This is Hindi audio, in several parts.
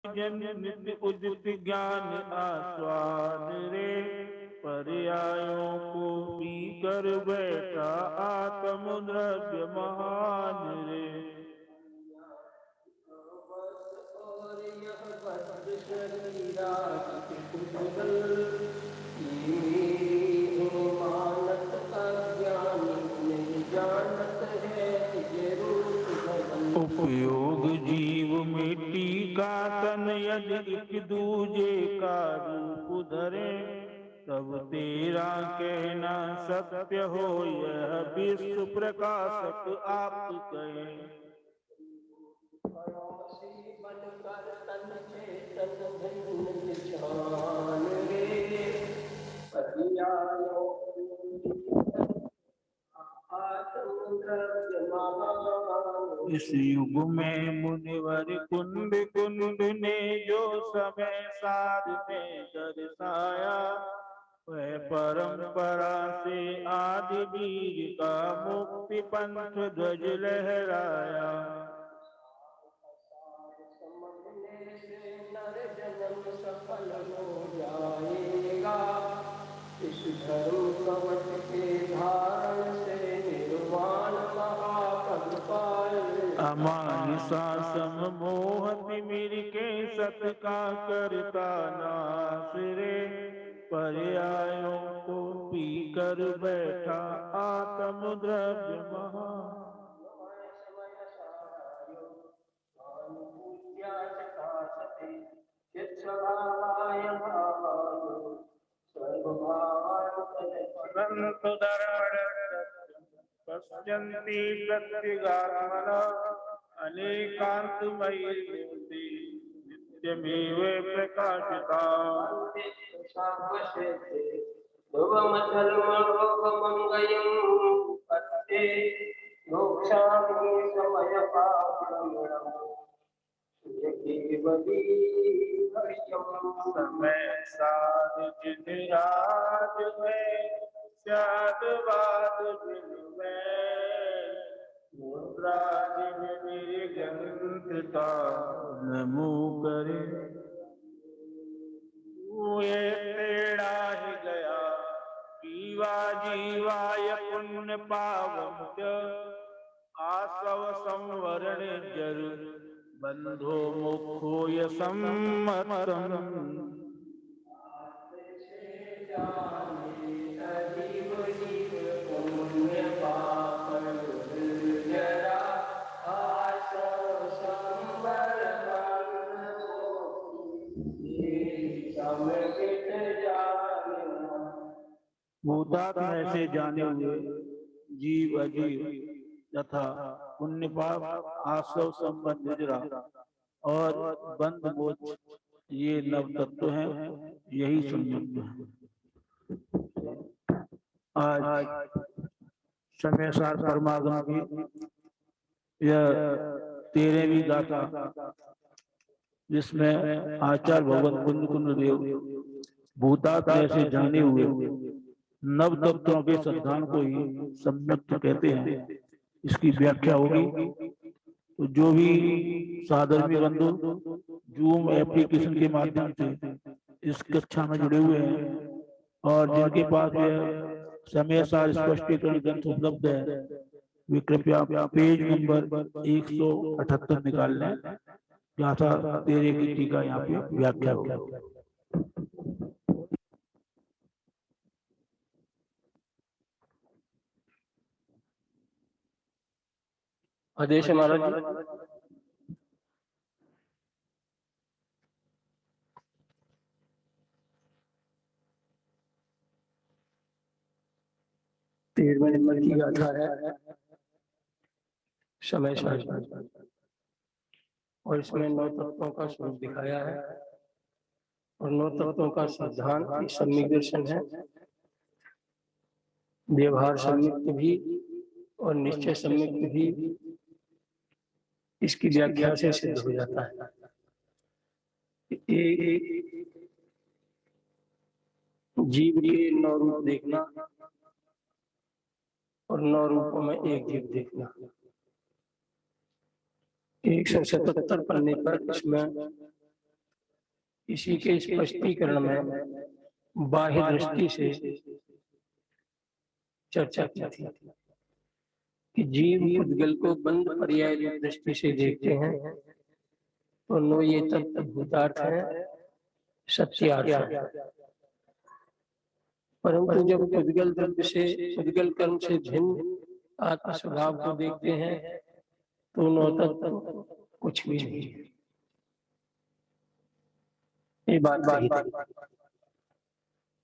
परिजन नित्य उदित ज्ञान आस्वाद रे। पर्यायों को पी कर बैठा आत्म द्रव्य महान रे। और यह बद्ध शरीरा मानत अज्ञानी नहीं जानत है ये रूप भगवान। उपयोग जीव मिट्टी का तन यदि एक दूजे का रूप धरे, तब तेरा कहना सत्य हो यह विश्व प्रकाशक आप कहें। बनकर तन चेतन भिन्न जान रे। इस युग में मुनिवर कुंड कुंड ने जो समय साध में दर्शाया, वह परंपरा से आदि वीर का मुक्ति पंथ ध्वज लहराया। समझने से नर जन्म सफल हो जाएगा, इस धर्म कवच के धारण से निर्वाण महापद पाएगा। अमानिसा समोह तिमिर के सत का करता नाश रे। पर्यायों को पी कर बैठा आत्म द्रव्य महा। पश्यन्ति प्रत्यगात्मना अनेकान्तमयी ज्योति नित्यमेव प्रकाशिता। समय साध जिन राज में शाद बाद जिन में राज निर्गंधता नमो करे। ये तेड़ा ही गया जीवा जीवाय पुण्य पावन आसव संवरण जर बंधो मुखो यमतम। भूतात्मा ऐसे जाने हुए जीव अजीव तथा पुण्य पाप आसव संबंध और बंध मोक्ष ये नव तत्व हैं, यही संयुक्त है। आज समय सार परमागम की यह 13वीं गाथा, जिसमें आचार्य भगवत कुंद कुंद देव भूतात्मा ऐसे जाने हुए नव तत्वों के संधान को ही सम्यक्त कहते हैं, इसकी व्याख्या होगी। तो जो भी साधर्मी बंधु जूम एप्लीकेशन के माध्यम से इस कक्षा में जुड़े हुए हैं और जिनके पास यह समय सार स्पष्टीकरण ग्रंथ उपलब्ध है, वे कृपया पेज नंबर 178 निकाल लें। गाथा 13 की टीका यहाँ पे व्याख्या होगी। आदेश महाराज जी। तेरहवें नंबर की गाथा है समय सार, और इसमें 9 तत्वों का स्वरूप दिखाया है और 9 तत्वों का सिद्धांत सम्यक दर्शन है। व्यवहार सम्यक भी और निश्चय सम्यक भी इसकी व्याख्या से सिद्ध हो जाता है। जीव के 9 रूप देखना और 9 रूपों में एक जीव देखना। 177 पन्ने पर इसमें इसी के स्पष्टीकरण में बाह्य दृष्टि से चर्चा की थी कि जीव पुद्गल को बंद पर्याय दृष्टि से देखते हैं तो नो ये तत्व भूतार्थ है, सत्यार्थ है। परंतु जब पुद्गल द्रव्य से पुद्गल कर्म से भिन्न आत्म स्वभाव को देखते हैं तो नो तत्व कुछ भी नहीं है। ये बात सही थी,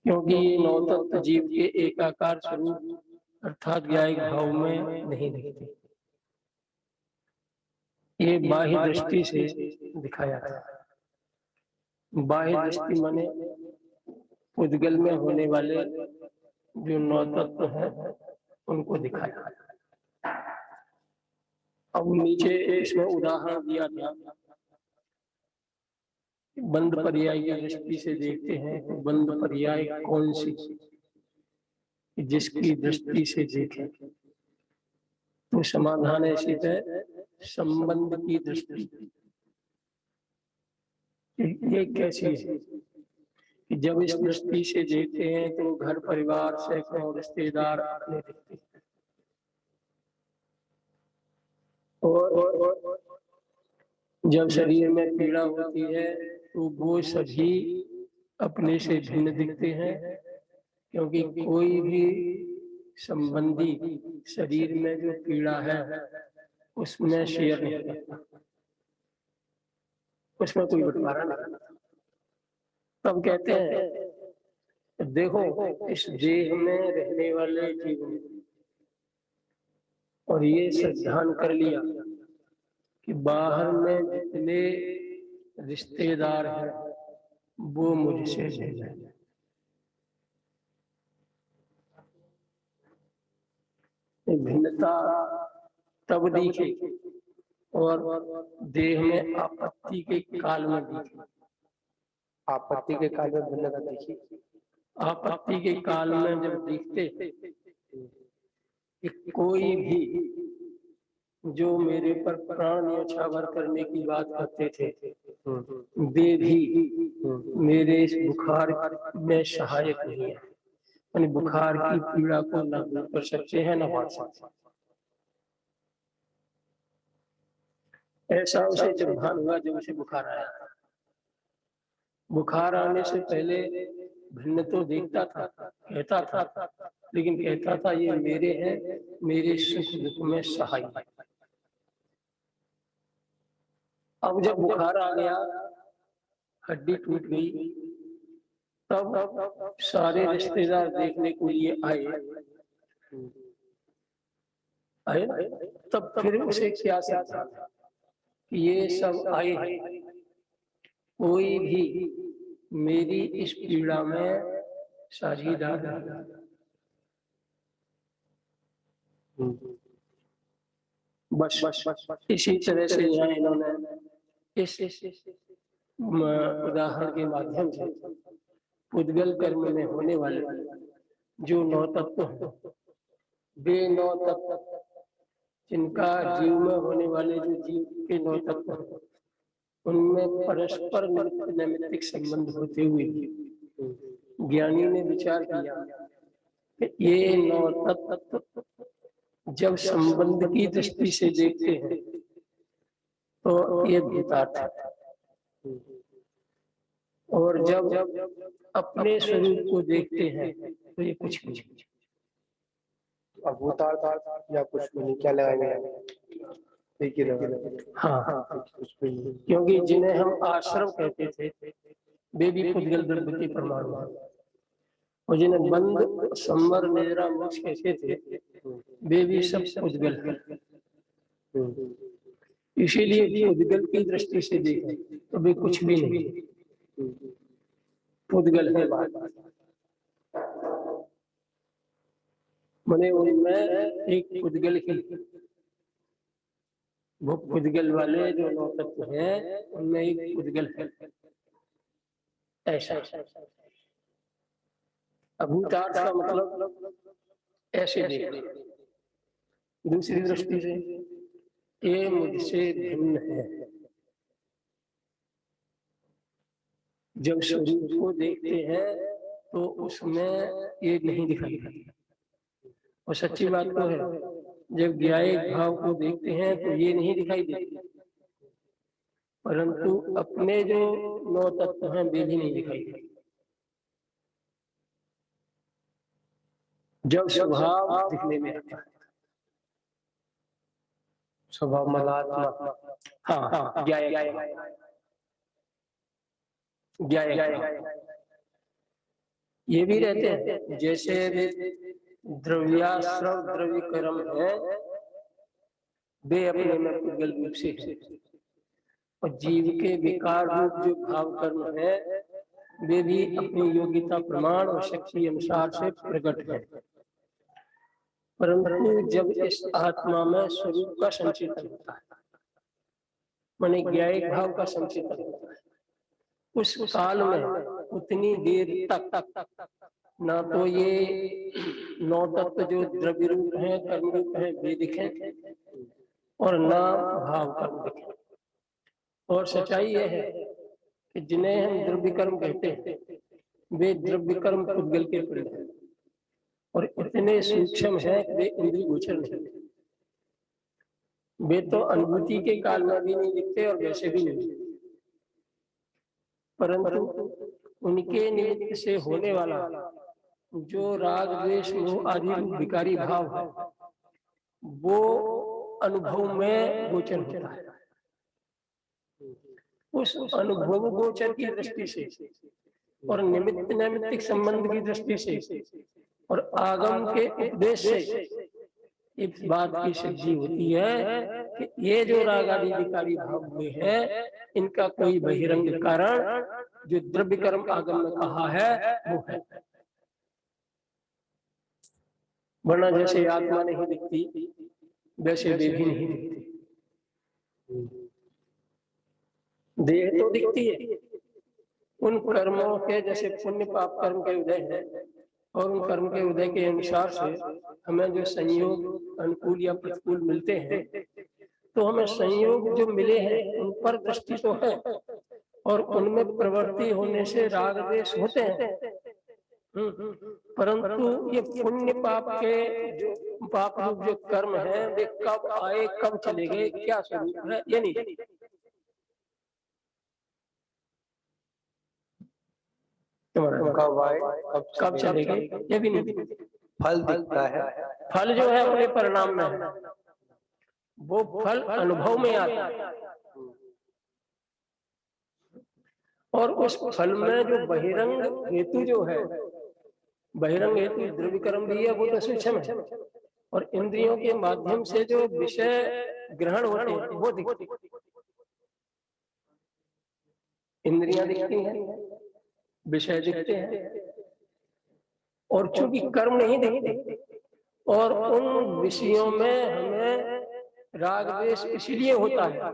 क्योंकि ये नौ तत्व जीव के एकाकार स्वरूप अर्थात ज्ञायिक भाव में नहीं दिखते। ये बाह्य दृष्टि से दिखाया था। बाह्य दृष्टि माने पुद्गल में होने वाले जो नौ तत्व हैं उनको दिखाया। अब नीचे इसमें उदाहरण दिया था, बंद पर्याय की दृष्टि से देखते हैं तो बंद पर्याय कौन सी, जिसकी दृष्टि से देखें तो समाधान ऐसी है, संबंध की दृष्टि। ये कैसी है कि जब इस दृष्टि से देखते हैं तो घर परिवार सैकड़ों रिश्तेदार अपने दिखते हैं और जब शरीर में पीड़ा होती है तो वो सभी अपने से भिन्न दिखते हैं, क्योंकि कोई भी संबंधी शरीर में जो पीड़ा है उसमें शेयर नहीं करता, उसमें कोई बंटवारा नहीं। तब कहते हैं देखो इस देह में रहने वाले जीव और ये सिद्धांत कर लिया कि बाहर में जितने रिश्तेदार हैं वो मुझसे भिन्न है। भिन्नता तब दिखी और देह में आपत्ति के काल में दिखी। आपत्ति के काल में भिन्नता दिखी। आपत्ति के काल में जब दिखते कि कोई भी जो मेरे पर प्राण न्योछावर करने की बात करते थे वे भी मेरे इस बुखार में सहायक नहीं है, यानी बुखार की पीड़ा को न दूर कर सकते हैं न बांट सकते। ऐसा उसे जब भान हुआ जब उसे बुखार आया। बुखार आने से पहले भिन्न तो देखता था, कहता था, लेकिन कहता था ये मेरे हैं, मेरे सुख दुख में सहाय। अब जब बुखार आ गया, हड्डी टूट गई, तब सारे रिश्तेदार देखने के लिए आए। तब फिर उसे क्या समझा कि ये सब आए, कोई भी मेरी इस पीड़ा में साझीदार नहीं। बस इसी तरह से यहाँ इन्होंने इस उदाहरण के माध्यम से पुद्गल कर्म में होने वाले जो नौ तत्व हैं, वे नौ तत्व जिनका जीव में होने वाले जो जीव के नौ तत्व हैं उनमें परस्पर नैमित्तिक संबंध होते हुए ज्ञानी ने विचार किया कि ये नौ तत्व जब संबंध की दृष्टि से देखते हैं तो ये भूतार्थ है, और जब अपने स्वरूप को देखते हैं तो ये कुछ नहीं। अब भूतार्थ या कुछ नहीं, क्या लगाएंगे? एक ही लगा। हाँ, क्योंकि जिन्हें हम आश्रम कहते थे वे भी पुद्गल द्रव्य के परमाणु हैं, और जिन्हें बंद संवर निद्रा मोक्ष कहते थे वे भी सब पुद्गल हैं। इसीलिए पुद्गल की दृष्टि से देखें तो वे कुछ भी नहीं, पुद्गल है बात। मने उनमें एक पुद्गल ही, वो पुद्गल वाले जो नौ तत्व हैं उनमें एक पुद्गल है। ऐसा अभूतार्थ का मतलब ऐसे देखना। दूसरी दृष्टि से ये मुझसे भिन्न है, जब स्वरूप को देखते हैं तो उसमें ये नहीं दिखाई देता। और सच्ची बात तो है, जब ज्ञायक भाव को देखते हैं तो ये नहीं दिखाई देता, परंतु अपने जो 9 तत्व हैं वे भी नहीं दिखाई देते। जब स्वभाव दिखने में आता है, स्वभाव मलात्मा, हाँ ज्ञायक ये भी रहते हैं। जैसे द्रव्याश्रव द्रव्य कर्म है, वे अपने में पुद्गल रूप से है, और जीव के विकार रूप जो भाव कर्म है वे भी अपनी योग्यता प्रमाण और शक्ति अनुसार से प्रकट है। परंतु जब इस आत्मा में स्वरूप का संचेतन होता है, माने ज्ञायक भाव का संचेतन होता है, उस काल में उतनी देर तक ना तो ये 9 तत्व जो द्रव्य रूप है कर्म रूप है वे दिखे, और ना भाव कर्म दिखे। और सच्चाई यह है कि जिन्हें हम द्रव्य कर्म कहते हैं वे द्रव्य कर्म पुद्गल के परिणाम हैं, और इतने सूक्ष्म है वे इंद्रिय गोचर नहीं। वे तो अनुभूति के काल में भी नहीं दिखते और वैसे भी नहीं दिखते, परंतु उनके निमित्त से होने वाला जो राग द्वेष मोह आदि विकारी भाव है वो अनुभव में गोचर होता है। उस अनुभव गोचर की दृष्टि से और निमित्त नैमित्तिक संबंध की दृष्टि से और आगम के उपदेश से इस बात की सिद्धि होती है कि ये जो राग आदि विकारी भाव हुए हैं इनका कोई बहिरंग कारण जो द्रव्य कर्म आगम में कहा है वो है। वरना जैसे आत्मा नहीं दिखती वैसे वे भी नहीं दिखती। देह तो दिखती है, उन कर्मों के जैसे पुण्य पाप कर्म के उदय है, और उन कर्म के उदय के अनुसार से हमें जो संयोग अनुकूल या प्रतिकूल मिलते हैं तो हमें संयोग जो मिले हैं उन पर दृष्टि तो है, और उनमें प्रवृत्ति होने से राग द्वेष होते हैं, परंतु ये पुण्य पाप के जो पाप रूप जो कर्म है वे कब आए कब चले गए क्या स्वरूप है ये नहीं। कब आए कब चले गए ये भी नहीं। फल दिखता है, फल जो है अपने परिणाम में है, वो फल अनुभव में आता है, और उस फल में जो बहिरंग हेतु जो है, बहिरंग हेतु द्रव्य कर्म भी है वो तो सूक्ष्म है, और इंद्रियों के माध्यम से जो विषय ग्रहण होते हैं वो दिखते, इंद्रियां दिखती हैं, विषय दिखते हैं, और चूंकि कर्म नहीं दिखते और उन विषयों में हमें राग द्वेष इसलिए होता है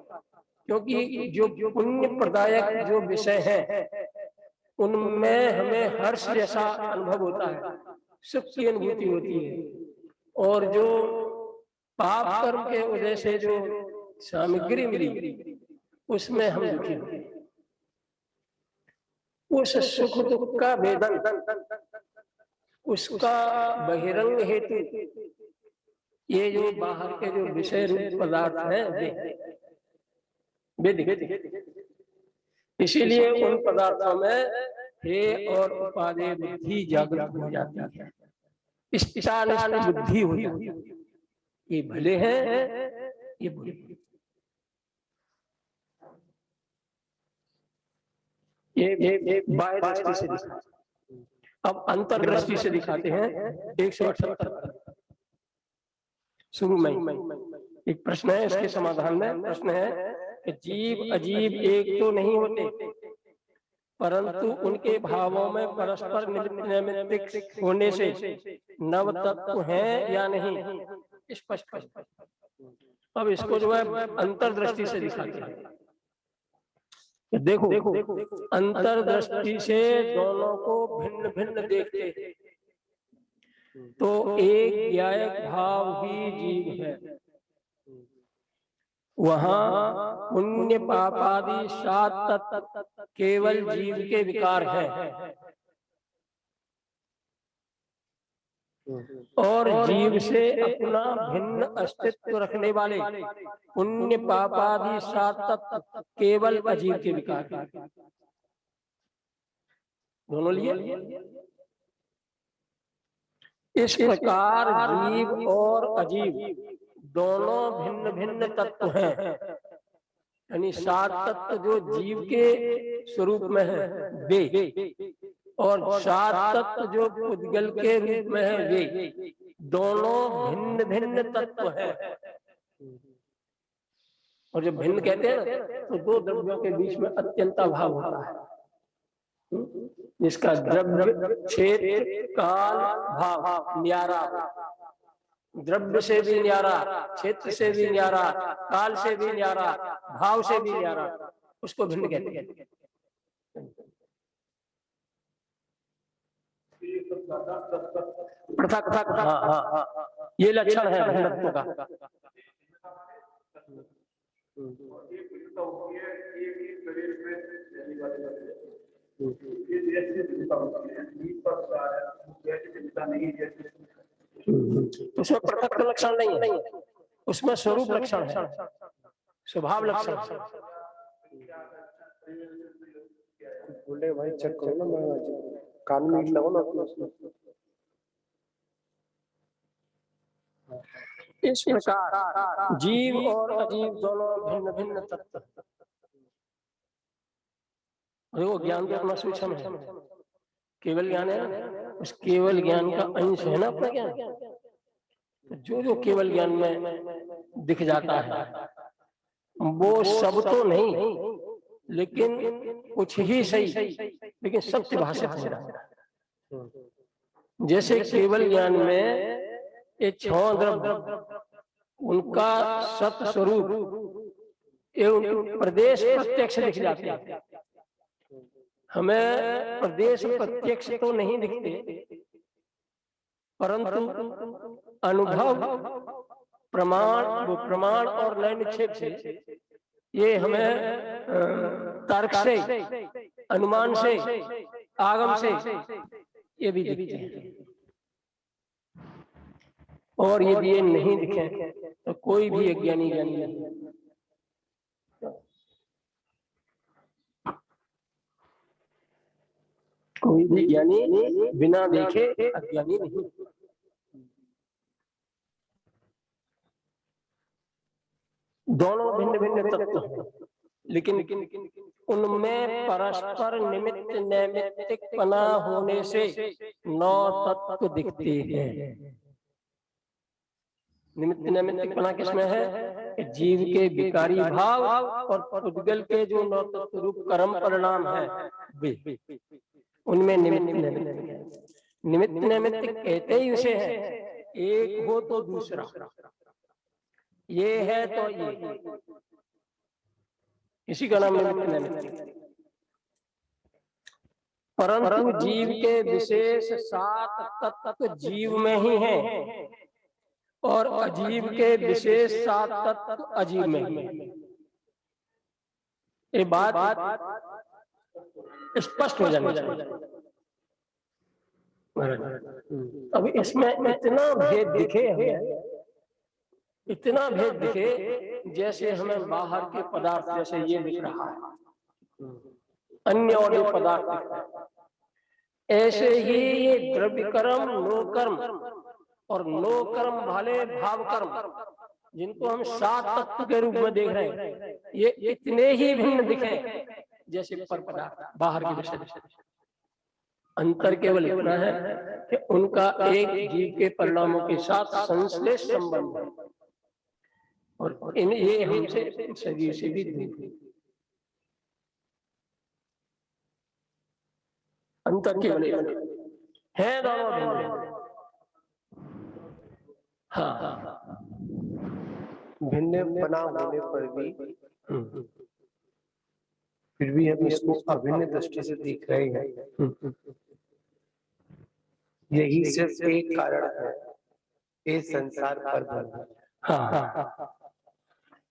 क्योंकि जो पुण्य प्रदायक जो विषय है उनमें हमें हर्ष जैसा अनुभव होता है, सुख की अनुभूति होती है, और जो पाप कर्म के वजह से जो सामग्री मिली उसमें हम दुखी होते हैं। उस सुख दुख का वेदन उसका बहिरंग हेतु ये जो बाहर के जो विषय रूप पदार्थ हैं वे दिखते, इसीलिए उन पदार्थों में हे और उपादेय बुद्धि जागृत हो जाती है, इष्टानिष्ट बुद्धि हो जाती है, ये भले हैं ये बुरे, ये बाह्य दृष्टि से दिखाते हैं। अब अंतर दृष्टि से दिखाते हैं 178 शुरू में एक प्रश्न है, इसके समाधान में प्रश्न है कि जीव अजीब एक तो नहीं होते, परंतु उनके भावों में परस्पर नैमित्तिक होने से नव तत्व हैं या नहीं स्पष्ट। अब इसको जो है अंतर्दृष्टि से दिखाते हैं। देखो अंतर्दृष्टि से दोनों को भिन्न भिन्न देखते हैं तो एक ज्ञायक भाव ही जीव है, वहाँ पुण्य पापादि 7 तत्व केवल जीव के विकार हैं और जीव से अपना भिन्न अस्तित्व रखने वाले पुण्य पापादि 7 तत्व केवल अजीव के विकार हैं। दोनों लिए इस प्रकार जीव और अजीव दोनों भिन्न भिन्न तत्व हैं, यानी 7 तत्व जो जीव के स्वरूप में है वे और 7 तत्व जो पुद्गल के रूप में है वे दोनों भिन्न भिन्न तत्व हैं। और जब भिन्न कहते हैं ना तो दो द्रव्यों के बीच में अत्यंत अभाव होता है, जिसका द्रव्य क्षेत्र काल भाव न्यारा, द्रव्य से भी न्यारा, क्षेत्र से भी न्यारा, काल से भी न्यारा, भाव से भी न्यारा, उसको भिन्न कहते हैं। पृथक पृथक, हाँ, ये लक्षण है भिन्नत्व का। उसमें पृथक लक्षण नहीं है, उसमें स्वरूप लक्षण है, स्वभाव लक्षण। बोले भाई चेक करो ना, मैं कान में लगाओ ना। इस प्रकार जीव और अजीव दोनों भिन्न भिन्न तत्व। वो ज्ञान तो अपना सूक्ष्म है, केवल ज्ञान है ना, उस केवल ज्ञान का अंश है ना अपना ज्ञान। जो जो केवल ज्ञान में दिख जाता है वो सब तो नहीं, लेकिन कुछ ही सही, लेकिन सत्य भाषित हो जाता है। जैसे केवल ज्ञान में ये 6 द्रव्य उनका सत स्वरूप एवं प्रदेश प्रत्यक्ष दिख जाते हैं। हमें प्रदेश प्रत्यक्ष तो नहीं दिखते, परंतु अनुभव प्रमाण और नए निक्षेप से ये हमें तर्क से, अनुमान से, आगम से ये भी दिखते हैं। और यदि ये नहीं दिखे तो कोई भी अज्ञानी ज्ञानी नहीं है। कोई भी ज्ञानी बिना देखे अज्ञानी नहीं। दोनों भिन्न भिन्न तत्व हैं, लेकिन उनमें परस्पर निमित्त नैमित्तिकपना होने से 9 तत्व दिखते हैं। निमित्त नैमित्तिकपना किसमें है? जीव के विकारी भाव और पुद्गल के जो 9 तत्व रूप कर्म परिणाम है वे, उनमें निमित्त नैमित्तिक कहते ही उसे है, एक हो तो दूसरा, ये है तो ये, इसी का नाम निमित्त नैमित्तिक। परंतु जीव के विशेष 7 तत्व जीव में ही हैं और अजीव के विशेष 7 तत्व अजीव में ही हैं। ये बात स्पष्ट हो जानी चाहिए। अब इसमें इतना भेद दिखे हमें, इतना भेद दिखे जैसे हमें बाहर के पदार्थ जैसे ये दिख रहा है, अन्य और जो पदार्थ, ऐसे ही ये द्रव्य कर्म, नो कर्म और नो कर्म वाले भाव कर्म, जिनको हम 7 तत्व के रूप में देख रहे हैं, ये इतने ही भिन्न दिखे जैसे पर पदार्थ बाहर के विषय। अंतर केवल इतना है कि उनका एक जीव के परिणामों के साथ संश्लेष संबंध है और इन ये हमसे शरीर से भी दूर है। अंतर केवल है, दोनों भिन्न। हाँ, भिन्न बना होने पर भी फिर भी हम इसको अभिन्न दृष्टि से देख रहे हैं। यही सिर्फ एक कारण है, ये संसार पर धर्म। हाँ,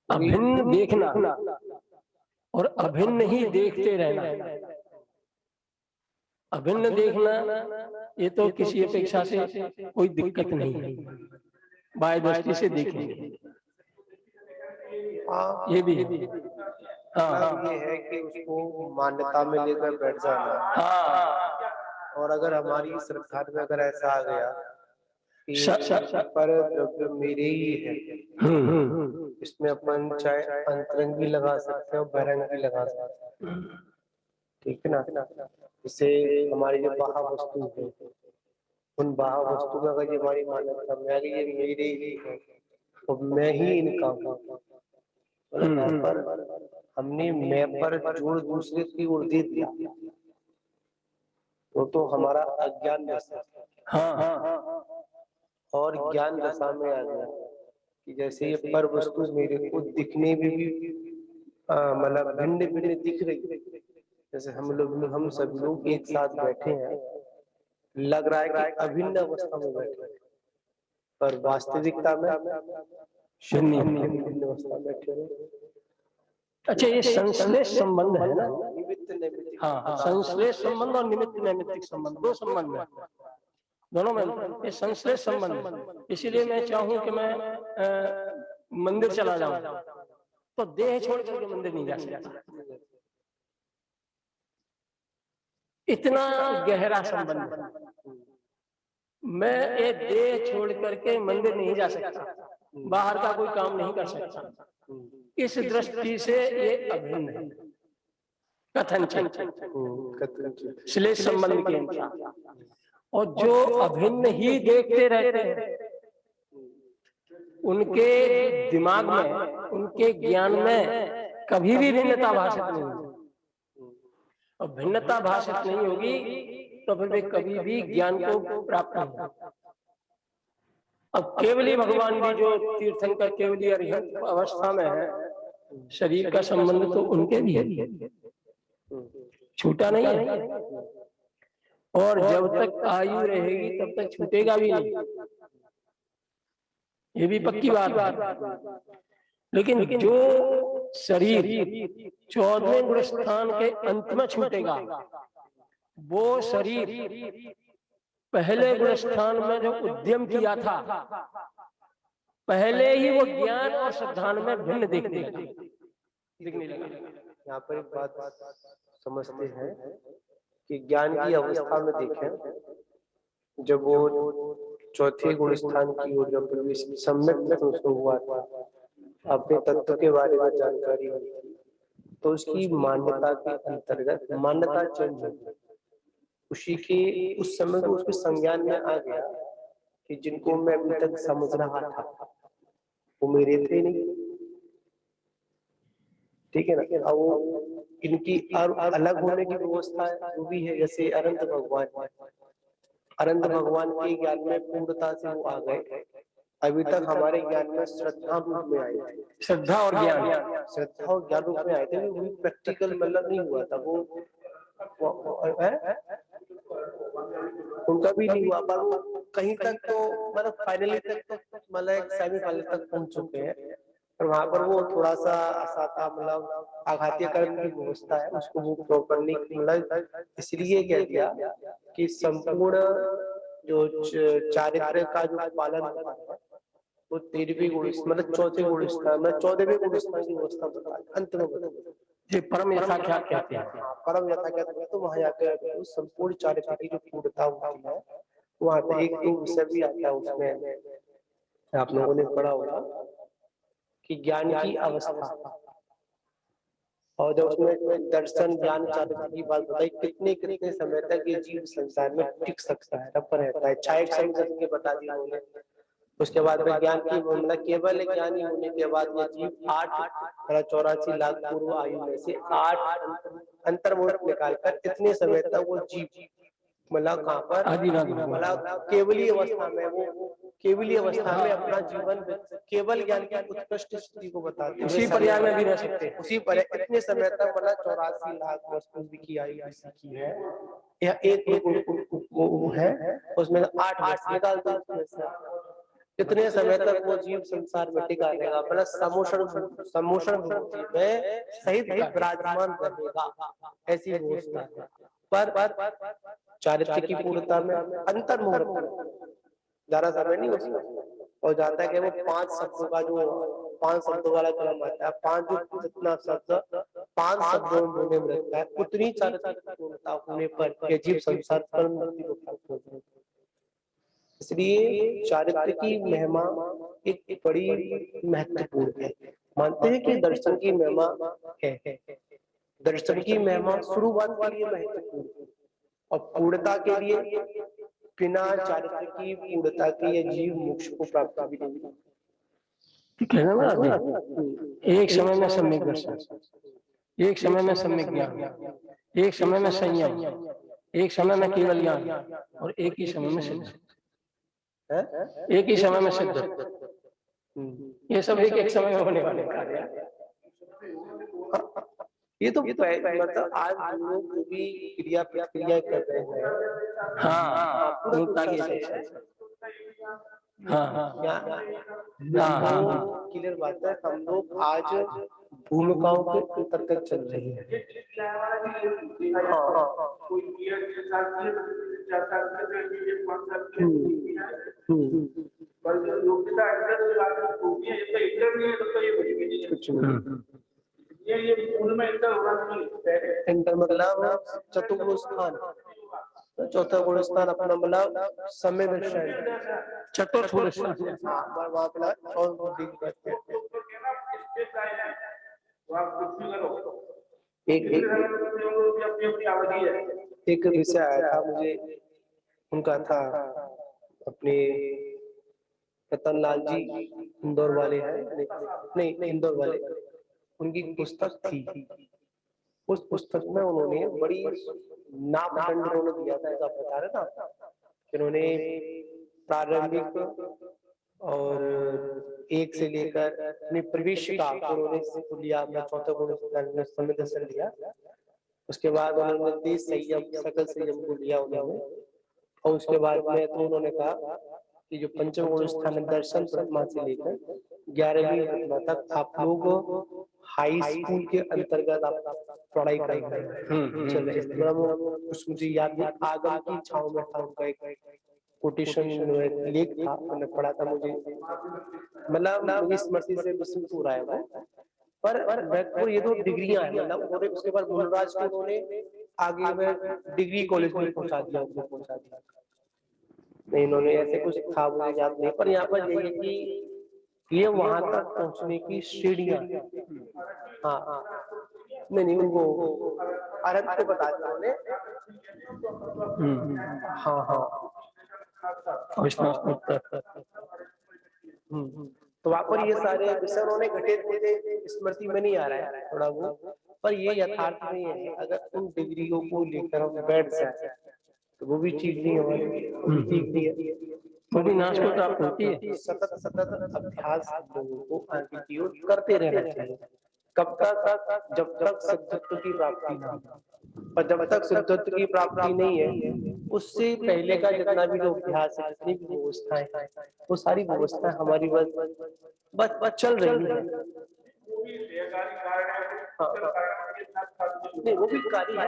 अभिन्न देखना और अभिन्न ही देखते रहना। अभिन्न देखना ये तो किसी अपेक्षा से कोई दिक्कत नहीं है, बाह्य दृष्टि से देखेंगे ये भी है। मतलब ये है कि उसको मान्यता में लेकर बैठ जाना। हाँ, और अगर हमारी श्रद्धा में अगर ऐसा आ गया कि पर द्रव्य मेरे ही है, इसमें अपन चाहे अंतरंगी लगा सकते हैं और बहिरंगी लगा सकते हैं, ठीक है ना। जैसे हमारी जो बाह्य वस्तु है, उन बाह्य वस्तु में अगर ये हमारी मान्यता में आ गई ये मेरे ही है तो मैं ही इनका हूँ, यहाँ पर हमने मैं पर जोड़ दूसरे की ओर दे दिया तो हमारा अज्ञान दशा। हाँ, और ज्ञान दशा में आ गया कि जैसे ये पर वस्तु मेरे को दिखने में भी मतलब भिन्न भिन्न दिख रही। जैसे हम सब लोग एक साथ बैठे हैं, लग रहा है कि अभिन्न अवस्था में बैठे हैं, पर वास्तविकता में भिन्न अवस्था में बैठे हैं। अच्छा, ये संश्लेष संबंध है ना। निमित्त नैमित्तिक। हाँ, संश्लेष संबंध और निमित्त नैमित्तिक संबंध, दो संबंध है दोनों में। ये संश्लेष संबंध है। इसीलिए मैं चाहूं कि मैं मंदिर चला जाऊं तो देह छोड़ करके मंदिर नहीं जा सकता, इतना गहरा संबंध है। मैं ये देह छोड़ करके मंदिर नहीं जा सकता, बाहर का कोई काम नहीं कर सकता। इस दृष्टि से ये अभिन्न है कथन श्लेष संबंध के अनुसार। और जो अभिन्न ही देखते रहते हैं उनके दिमाग में, उनके ज्ञान में कभी भी भिन्नता भाषित नहीं होगी। और भिन्नता भाषित नहीं होगी तो फिर वे कभी भी ज्ञान को प्राप्त नहीं होगा। अब केवली भगवान भी जो तीर्थंकर केवली अरिहंत अवस्था में है, शरीर का संबंध तो उनके भी है, छूटा नहीं है। और जब तक आयु रहेगी तब तक छूटेगा भी नहीं, ये भी पक्की बात है। लेकिन जो शरीर 14वें गुण स्थान के अंत में छूटेगा, वो शरीर पहले गुण स्थान में जो उद्यम किया था, पहले ही वो ज्ञान और श्रद्धा में भिन्न दिखने लगा। यहाँ पर एक बात समझते हैं कि ज्ञान की अवस्था में देखें, जब वो चौथे गुण स्थान की ओर जब प्रवेश सम्यक उसको हुआ था, अपने तत्व के बारे में जानकारी हुई, तो उसकी मान्यता के अंतर्गत मान्यता चेंज हो गई। उसी के उस समय को उसके संज्ञान में आ गया कि जिनको मैं अभी तक समझ रहा था वो मेरे थे नहीं, ठीक है ना। अब वो इनकी अलग होने की व्यवस्था जो भी है, जैसे अनंत भगवान के ज्ञान में पूर्णता से वो आ गए। अभी तक हमारे ज्ञान में श्रद्धा रूप में आए थे, श्रद्धा और ज्ञान रूप में आए थे। वो प्रैक्टिकल मतलब नहीं हुआ था, वो उनका भी नहीं हुआ, पर वो कहीं तक तो मतलब फाइनली तक तो मतलब एक सेमीफाइनल तक पहुंच चुके हैं। पर वहां पर वो थोड़ा सा असाता मतलब आघातीय कर्म की व्यवस्था है, उसको वो प्रॉपरली मतलब इसलिए कह दिया कि संपूर्ण जो चारित्र का जो पालन होता है वो 13वें गुण मतलब चौथे गुण स्थान में 14वें गुण स्थान की व्यवस्था बता अंत में बता ये परम यथाख्यात कहते हैं। परम यथाख्यात तो वहां जाकर संपूर्ण चारित्र की जो पूर्णता होती है वहां पे एक तो विषय भी आता है, उसमें आप लोगों ने पढ़ा होगा कि ज्ञान की अवस्था, और जब उसमें दर्शन ज्ञान चारित्र की बात बताई, कितने कितने समय तक ये जीव संसार में टिक सकता है, तब रहता है, चाहे समय बता दिया उन्होंने। उसके बाद ज्ञान की मतलब केवल ज्ञानी होने के बाद ये जीव 8.84 लाख पूर्व आयु में से 8 अंतर्मुख निकालकर इतने समय तक वो जीव मतलब कहाँ पर मतलब केवली अवस्था में, वो केवली अवस्था में अपना जीवन केवल ज्ञान की उत्कृष्ट स्थिति को बताते हैं, उसी पर्याय में भी रह सकते हैं। उसी पर इतने समय तक मतलब 84 लाख वर्ष पूर्व की आयु की है। यह एक वो है, उसमें 8 वर्ष निकाल दो, कितने समय तक वो जीव संसार में टिका रहेगा, मतलब समोषण मूर्ति में सहित विराजमान रहेगा, ऐसी व्यवस्था है। पर चारित्र्य की पूर्णता में अंतर मुहूर्त ज्यादा समय नहीं होता, और जाता है कि वो 5 शब्दों वाला क्रम आता है, 5 जितना शब्द 5 शब्दों में बोलने में रहता है, उतनी चारित्र्य की पूर्णता होने पर ये जीव संसार परम मुक्ति को प्राप्त होता है। इसलिए चारित्र्य की महिमा एक बड़ी महत्वपूर्ण है। मानते हैं कि दर्शन की महिमा है, दर्शन की महिमा शुरुआत के लिए महत्वपूर्ण है, और पूर्णता के लिए बिना चारित्र्य की पूर्णता के ये जीव मोक्ष को प्राप्त भी नहीं। ठीक है ना महाराज जी? एक समय में सम्यक दर्शन, एक समय में सम्यक ज्ञान, एक समय में संयम, एक समय में केवल ज्ञान, और एक ही समय में सिद्ध, एक ही समय में सिद्ध। ये सब एक समय में होने वाले कार्य। ये तो मतलब आज हम लोग जो भी क्रिया प्रतिक्रिया कर रहे हैं, हाँ पूर्णता की क्लियर बात है। हम लोग आज भूमिकाओं के अंतर्गत चल रहे हैं। इंटर मतलब चतुर्थ स्थान, चौथा गुण स्थान अपना मतलब समय दर्शन, चतुर्थ गुण स्थान एक विषय आया था मुझे, उनका था अपने रतनलाल जी इंदौर वाले हैं, नहीं इंदौर वाले, उनकी पुस्तक थी। उस पुस्तक में उन्होंने बड़ी नापदंड उन्होंने दिया था, ऐसा बता रहे ना, इन्होंने प्रारंभिक और 1 से लेकर अपनी प्रवेशिका उन्होंने लिया, अपना चौथा गुण समय दर्शन लिया। उसके बाद उन्होंने देश संयम सकल संयम को लिया उन्होंने, और उसके बाद में तो उन्होंने कहा कि जो पंचम गुण स्थान दर्शन प्रथमा से लेकर 11वीं प्रतिमा तक आप लोग हाई स्कूल के अंतर्गत आप पढ़ाई कर रहे हैं। चल रहे कुछ मुझे याद नहीं, आगम की छाव में था उनका एक कोटेशन लेख था, मैंने पढ़ा था, मुझे मतलब मुझे स्मृति से विस्मृत हो रहा है वो। पर ये 2 डिग्रियां हैं, मतलब और उसके बाद गुणराज को उन्होंने आगे में डिग्री कॉलेज में पहुंचा दिया, नहीं इन्होंने ऐसे कुछ था मुझे याद नहीं, पर यहाँ पर यही है कि ये वहां तक पहुंचने की सीढ़ियां, हाँ नहीं उनको अरब को बता दिया उन्होंने, तो वहां पर ये सारे विषय उन्होंने घटित थे, स्मृति में नहीं आ रहा है थोड़ा वो, पर ये यथार्थ नहीं है। अगर उन डिग्रियों को लेकर हम बैठ जाए तो वो भी ठीक नहीं हमारी, ठीक नहीं है, वो भी नाश को प्राप्त होती है। सतत अभ्यास लोगों को आगे की ओर करते रहना चाहिए। कब तक? जब तक सिद्धत्व की प्राप्ति ना हो, और जब तक सिद्धत्व की प्राप्ति नहीं है उससे पहले का जितना भी जो अभ्यास है, जितनी भी व्यवस्थाएं हैं, वो सारी व्यवस्थाएं हमारी बस चल रही है। नहीं वो भी कार्य है,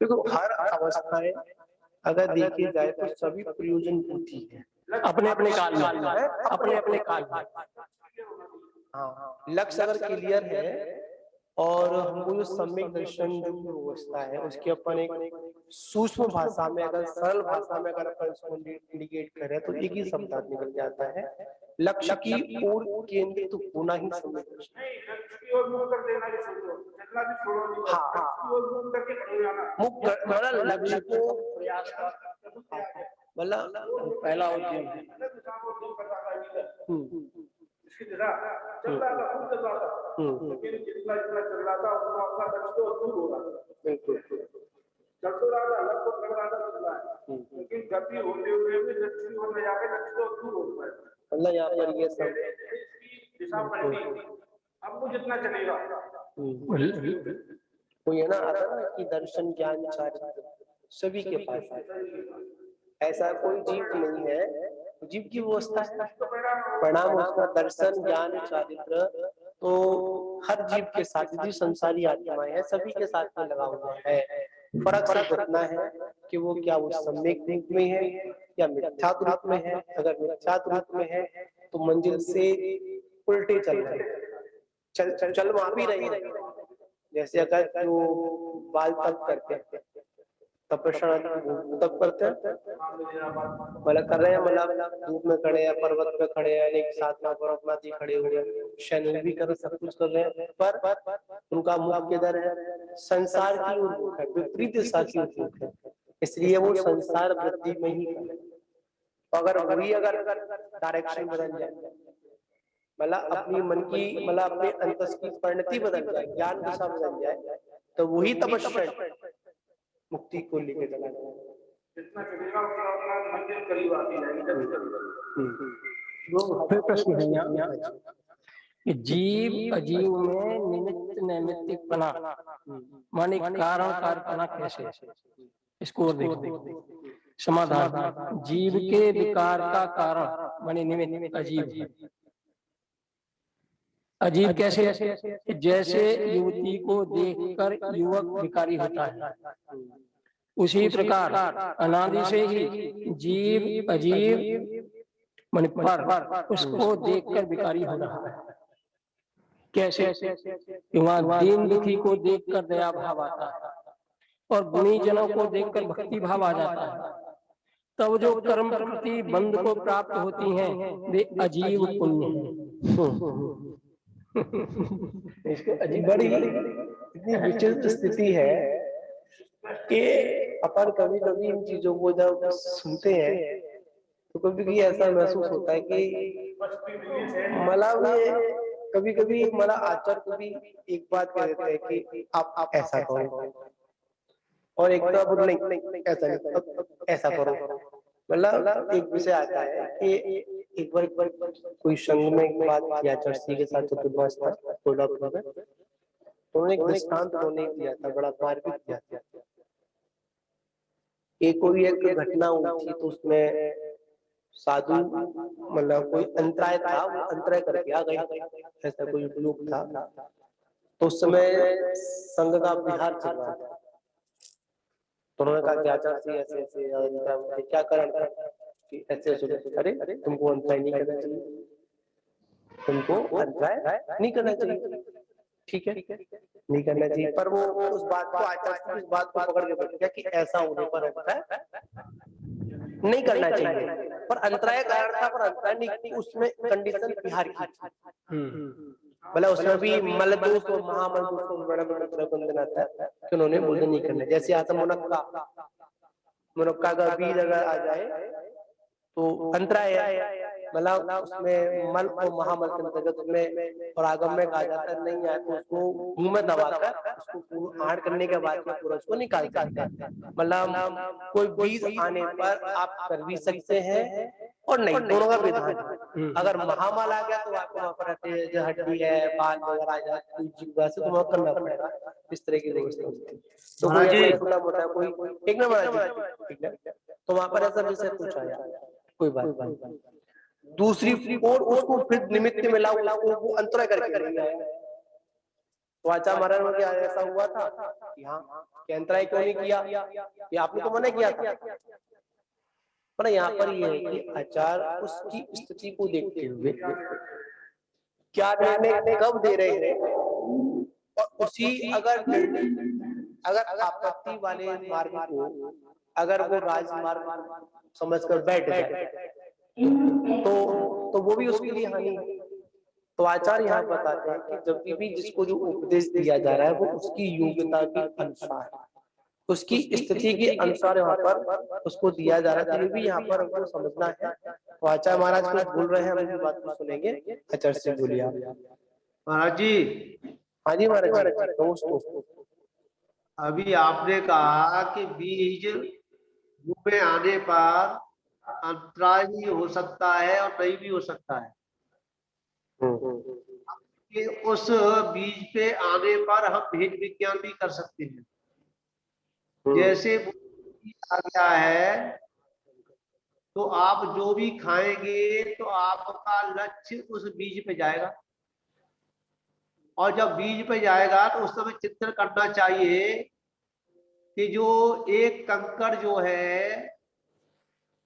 देखो हर अवस्थाएं अगर देखी जाए तो सभी प्रयोजन होती है अपने अपने काल में, अपने अपने काल में। हाँ लक्ष्य अगर क्लियर है और हमको जो सम्यक दर्शन जो व्यवस्था है उसकी अपन एक सूक्ष्म भाषा में, अगर सरल भाषा में अगर अपन इसको इंडिकेट करें तो एक ही शब्द निकल जाता है, लक्ष्य की ओर केंद्रित होना ही सम्यक दर्शन। मतलब लक्ष्य को प्रयास मतलब पहला उद्यम है। मतलब यहाँ पर ये सब अब वो जितना चलेगा। वो ये ना आता ना कि दर्शन ज्ञान चारित्र सभी के पास है, ऐसा कोई जीव नहीं है, जीव की व्यवस्था है, परिणाम उसका दर्शन ज्ञान चारित्र तो हर जीव के साथ, जो संसारी आत्माएं हैं सभी के साथ में लगा हुआ है। फर्क सिर्फ इतना है कि वो क्या वो सम्यक रूप में है या मिथ्यात्व रूप में है। अगर मिथ्यात्व रूप में है तो मंजिल से उल्टे चल रहे हैं, चल वहां भी रहे हैं। जैसे अगर जो बाल तप करते हैं, तपस्या तप करते हैं, मतलब कर रहे हैं, मतलब धूप में खड़े हैं, पर्वत पे खड़े हैं, एक साथ में पर्वतमाती खड़े हुए, शयन भी कर रहे, सब कुछ कर रहे हैं, पर उनका मुख किधर है? संसार की ओर मुख है, विपरीत दिशा की ओर मुख है, इसलिए वो संसार वृद्धि में ही है। अगर वही अगर डायरेक्शन बदल जाए, मतलब अपनी मन की, मतलब अपने अंतस की परिणति बदल जाए, ज्ञान दिशा बदल जाए, तो वही तपस्या मुक्ति को लेकर चला जाए। जितना चलेगा उतना मंजिल करीब आती जाएगी। फिर प्रश्न है यहाँ कि जीव अजीव में निमित्त नैमित्तिकपना माने कारण कारपना कैसे, इसको और देखो। समाधान, जीव के विकार का कारण माने निमित्त अजीव। अजीब कैसे? जैसे युवती को देखकर युवक विकारी होता है, उसी प्रकार अनादि से ही जीव अजीव मन पर उसको देखकर विकारी हो रहा है। कैसे? वहां दीन दुखी को देखकर दया भाव आता है और गुणी जनों को देखकर भक्ति भाव आ जाता है। तब जो कर्म प्रकृति बंध को प्राप्त होती हैं वे अजीव पुण्य हैं। इसको अजीब बड़ी इतनी विचित्र स्थिति है कि अपन कभी कभी इन चीजों को जब सुनते हैं तो कभी कभी ऐसा महसूस होता है कि मतलब कभी कभी मतलब आचार्य को भी एक बात कह देते हैं कि आप ऐसा करो, और एक तो नहीं ऐसा नहीं, ऐसा करो। मतलब एक विषय आता है कि एक बार कोई संघ में एक बात किया आचार्य के साथ, चतुर्मास था कोल्हापुर में, उन्होंने एक दृष्टांत उन्होंने दिया था, बड़ा मार्मिक दिया था। एक कोई एक घटना हुई थी तो उसमें साधु मतलब कोई अंतराय था, वो अंतराय करके आ गया, ऐसा कोई उपयोग था। तो उस समय संघ का विहार चल रहा था, तो उन्होंने कहा कि आचार्य ऐसे ऐसे क्या कारण था कि ऐसे ऐसे, अरे तुमको अंतराय नहीं करना चाहिए, तुमको अंतराय नहीं करना चाहिए, ठीक है नहीं करना चाहिए। पर वो उस बात को आचार्य उस बात को पकड़ के बैठ गया कि ऐसा होने पर अंतराय नहीं करना चाहिए, पर अंतराय कारण था, पर अंतराय नहीं, उसमें कंडीशन बिहार की, मतलब उसमें भी मल दोष और महामल दोष को बड़ा बड़ा बंधन आता है कि उन्होंने बोले नहीं करना। जैसे आता मुनक्का का बीज अगर आ जाए तो अंतराय है, मतलब उसमें मल और महामल के अंतर्गत उसमें और आगम में कहा जाता है नहीं आए तो उसको मुंह में दबाकर उसको आहट करने के बाद में पूरा उसको निकाल सकते हैं। मतलब कोई बीज आने पर आप कर भी सकते हैं और नहीं, दोनों का विधान है। अगर महामल आ गया तो आपको वहां पर जो हड्डी है बाल वगैरह आ जाए कोई जीव से तो वहां करना पड़ेगा, इस तरह की व्यवस्था होती है। तो कोई छोटा मोटा कोई एक नंबर ठीक है, तो वहां पर ऐसा विषय कुछ आया, कोई बात नहीं। दूसरी और उसको फिर निमित्त मिला, उसको वो अंतराय करके नहीं आया। तो आचार्य महाराज में क्या ऐसा हुआ था कि हाँ कि अंतराय क्यों नहीं किया, ये आपने तो मना किया था। पर यहाँ पर ये है कि आचार्य उसकी स्थिति को देखते हुए क्या निर्णय कब दे रहे हैं, और उसी अगर आपत्ति वाले मार्ग को अगर वो राजमार्ग समझकर बैठ जाए तो वो भी उसके लिए हानि है। तो आचार्य यहाँ बताते हैं कि जब भी जिसको जो उपदेश दिया जा रहा है वो उसकी योग्यता के अनुसार, उसकी स्थिति के अनुसार यहाँ पर उसको दिया जा रहा है। तो ये भी यहाँ पर हमको समझना है। तो आचार्य महाराज कुछ बोल रहे हैं, हम इस बात को सुनेंगे। आचार्य से बोलिए आप। महाराज जी। हाँ जी महाराज जी, दोस्तों अभी आपने कहा कि बीज मुंह में आने पर अंतराय भी हो सकता है और नहीं भी हो सकता है। कि उस बीज पे आने पर हम भेद विज्ञान भी कर सकते हैं। जैसे आ गया है तो आप जो भी खाएंगे तो आपका लक्ष्य उस बीज पे जाएगा, और जब बीज पे जाएगा तो उस समय चिंतन करना चाहिए कि जो एक कंकड़ जो है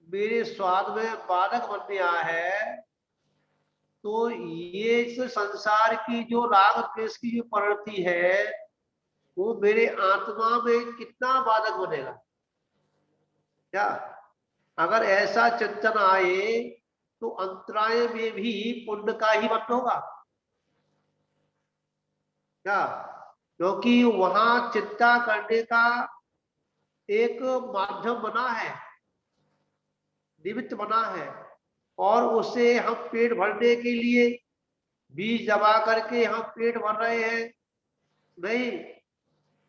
मेरे स्वाद में बाधक बन गया है, तो ये इस संसार की जो राग द्वेष की जो प्रवृत्ति है वो मेरे आत्मा में कितना बाधक बनेगा। क्या अगर ऐसा चिंतन आए तो अंतराय में भी पुण्य का ही बंध होगा क्या, क्योंकि वहां चिंता करने का एक माध्यम बना है, निमित्त बना है, और उसे हम पेट भरने के लिए बीज दबा करके हम पेट भर रहे हैं नहीं,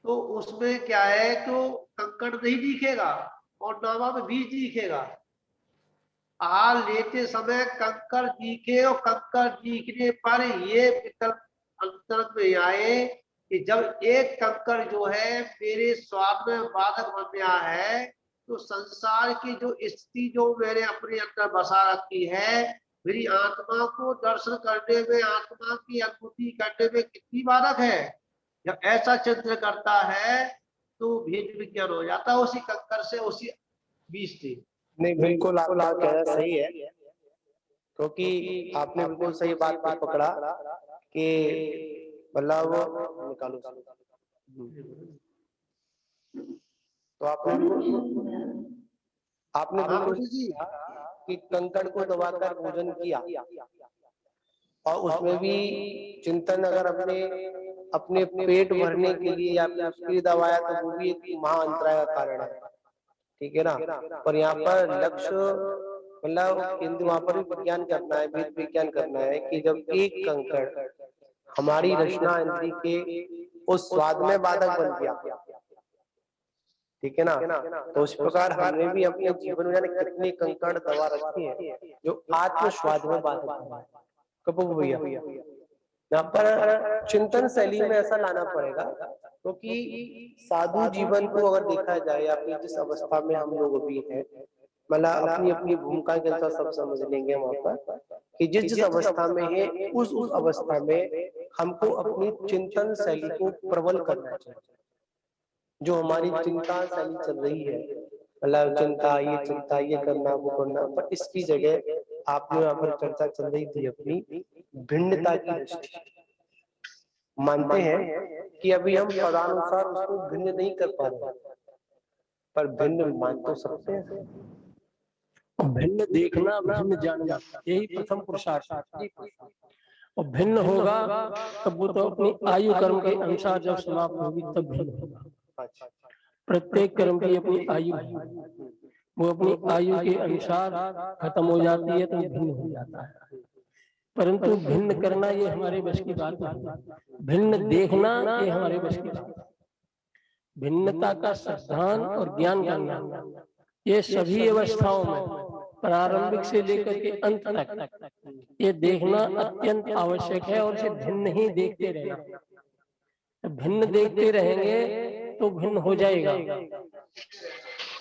तो उसमें क्या है कि कंकड़ नहीं दिखेगा और नावा में बीज दिखेगा। आहार लेते समय कंकड़ दिखे और कंकड़ दिखने पर ये विकल्प अंतर में आए कि जब एक कंकड़ जो है मेरे स्वाद में बाधक बन गया है, तो संसार की जो स्थिति जो मैंने अपने अंदर बसा रखी है, मेरी आत्मा को दर्शन करने में, आत्मा की अनुभूति करने में कितनी बाधक है। जब ऐसा चिंतन करता है तो भेद विज्ञान हो जाता है उसी कंकड़ से, उसी बीज से। नहीं, बिल्कुल आपका कहना सही है, क्योंकि आपने बिल्कुल सही बात को पकड़ा कि मतलब निकालो। तो आपने बिल्कुल कि कंकड़ को दबाकर भोजन किया, और उसमें भी चिंतन अगर अपने पेट भरने के लिए या फिर उसके लिए दबाया तो वो भी एक महाअंतराय का कारण है। ठीक है ना। और यहाँ पर लक्ष्य मतलब हिंदू वहां पर भी विज्ञान करना है, वेद विज्ञान करना है कि जब एक कंकड़ हमारी रचना इंद्री के उस स्वाद में बाधक बन गया, ठीक है ना, तो उस प्रकार हमने भी अपने जीवन में कितने कंकड़ दबा रखे हैं जो आत्म स्वाद में बाधक है। कपूर भैया यहाँ पर चिंतन शैली में ऐसा लाना पड़ेगा, क्योंकि साधु जीवन को अगर देखा जाए या फिर जिस अवस्था में हम लोग भी हैं, मतलब अपनी अपनी भूमिका के अनुसार सब समझ लेंगे वहां पर कि जिस अवस्था में है उस अवस्था में हमको अपनी चिंतन शैली को प्रबल करना चाहिए। जो हमारी चिंता शैली चल रही है, मतलब चिंता ये करना वो करना, पर इसकी जगह आपने यहाँ पर चर्चा चल रही थी अपनी भिन्नता की दृष्टि। मानते हैं कि अभी हम पदानुसार उसको भिन्न नहीं कर पा रहे, पर भिन्न मान तो सकते हैं। भिन्न देखना, भिन्न जानना, यही प्रथम पुरुषार्थ है। और भिन्न होगा तब वो तो अपनी आयु कर्म के अनुसार जब समाप्त होगी तब भिन्न होगा। प्रत्येक कर्म की अपनी आयु है, वो अपनी आयु के अनुसार खत्म हो जाती है तो भिन्न हो जाता है। परंतु भिन्न करना ये हमारे बस की बात नहीं, भिन्न देखना ये हमारे बस की बात है। भिन्नता का सिद्धांत और ज्ञान करना ये सभी अवस्थाओं में प्रारंभिक से लेकर के अंत तक ये देखना अत्यंत आवश्यक है, और इसे भिन्न ही देखते रहना। भिन्न देखते रहेंगे तो भिन्न हो जाएगा।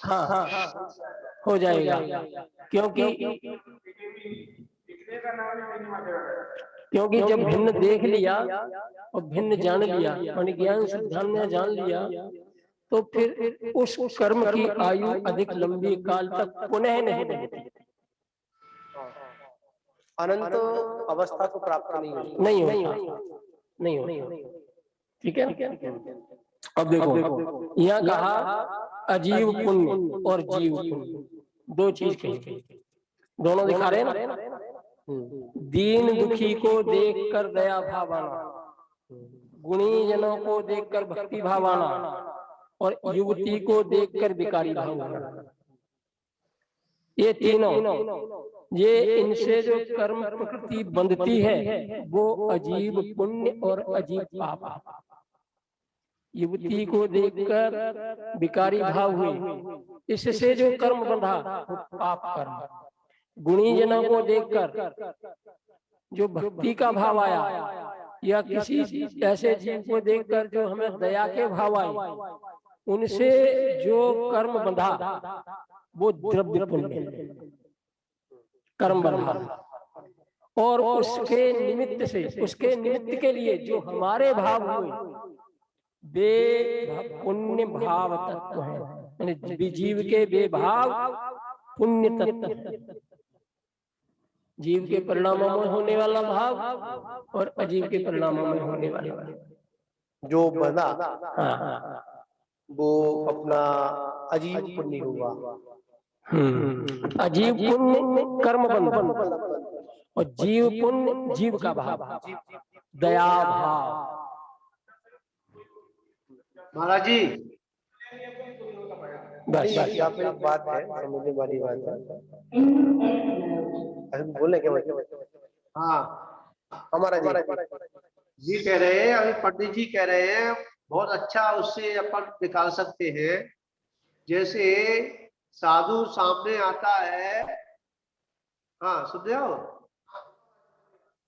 हाँ, हो जाएगा, क्योंकि जब भिन्न देख लिया और भिन्न जान लिया, यानी ज्ञान सिद्धांत में जान लिया, तो फिर उस कर्म की आयु अधिक लंबी काल तक पुनः नहीं बढ़ती, अनंत अवस्था को प्राप्त नहीं होता। ठीक है। अब देखो यहाँ कहा अजीव पुण्य और जीव पुण्य, दो चीज कही, दोनों दिखा रहे हैं ना। दीन दुखी को देखकर दया भावाना, गुणी जनों को देखकर भक्ति भावाना, और युवती को देखकर विकारी भावाना। ये तीनों, ये इनसे जो कर्म प्रकृति बंधती है वो अजीब पुण्य और अजीब पाप। युवती को देखकर विकारी भाव हुए, इससे जो कर्म बंधा वो पाप कर्म। गुणी जनों को देखकर जो भक्ति का भाव आया, या किसी ऐसे जीव को देखकर जो हमें दया के भाव आए, उनसे जो कर्म बंधा वो द्रव्य पुण्य कर्म बंधा। और उसके निमित्त से, उसके निमित्त के लिए जो हमारे भाव हुए वे पुण्य भाव तत्व है, यानी जीव के बेभाव पुण्य तत्व है। जीव के परिणामों में होने वाला भाव और अजीव के परिणामों में होने वाला जो बना वो अपना अजीब पुण्य हुआ। अजीव पुण्य कर्म बंधन और जीव पुण्य जीव का भाव, दया भाव। महाराज जी बस यहाँ पे एक बात है, समझने वाली बात है। बोले क्या? हाँ, हमारा जी कह रहे हैं, अभी पंडित जी कह रहे हैं, बहुत अच्छा उससे अपन निकाल सकते हैं। जैसे साधु सामने आता है, हाँ सुन रहे हो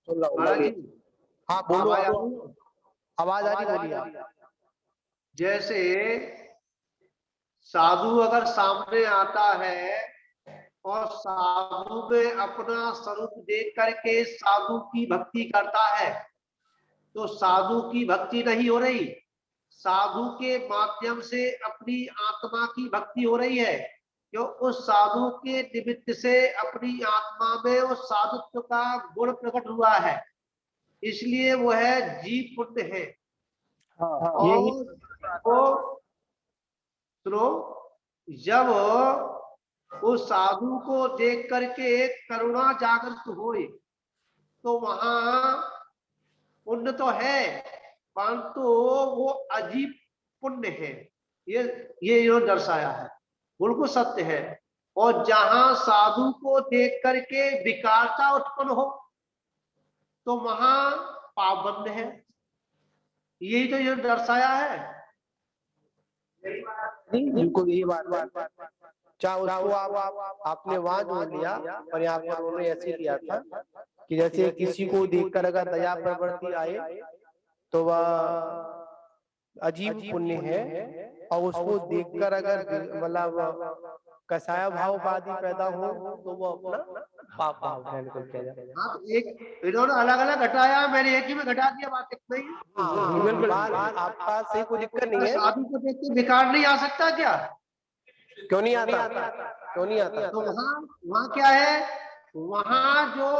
महाराज जी? हाँ बोलो, आवाज आ रही, बोलिए। जैसे साधु अगर सामने आता है और साधु में अपना स्वरूप देख करके साधु की भक्ति करता है, तो साधु की भक्ति नहीं हो रही, साधु के माध्यम से अपनी आत्मा की भक्ति हो रही है। जो उस साधु के निमित्त से अपनी आत्मा में उस साधुत्व का गुण प्रकट हुआ है, इसलिए वो है जीव पुण्य है। और वो सुनो, जब उस साधु को देख करके करुणा जागृत होए तो वहां पुण्य तो है, परंतु वो अजीब पुण्य है। ये दर्शाया है, बिल्कुल सत्य है। और जहां साधु को देख करके विकारता उत्पन्न हो तो वहां पाप बंद है। यही तो ये दर्शाया है। बिल्कुल यही बात। चाहे उसको आपने वहां जोड़ लिया, और यहाँ पर उन्होंने ऐसे लिया था कि जैसे किसी को देखकर अगर दया प्रवृत्ति आए तो वह अजीब पुण्य है, और उसको देखकर अगर मतलब कसाया भाव आदि पैदा हो तो वो अपना पाप भाव है, निकल किया जाए। हाँ, तो एक इन्होंने अलग अलग घटाया, मैंने एक ही में घटा दिया, बात इतना ही। आपका सही, कोई दिक्कत नहीं है। साधु को देख के विकार नहीं आ सकता क्या? क्यों नहीं आता? क्यों नहीं आता? तो वहाँ क्या है, वहाँ जो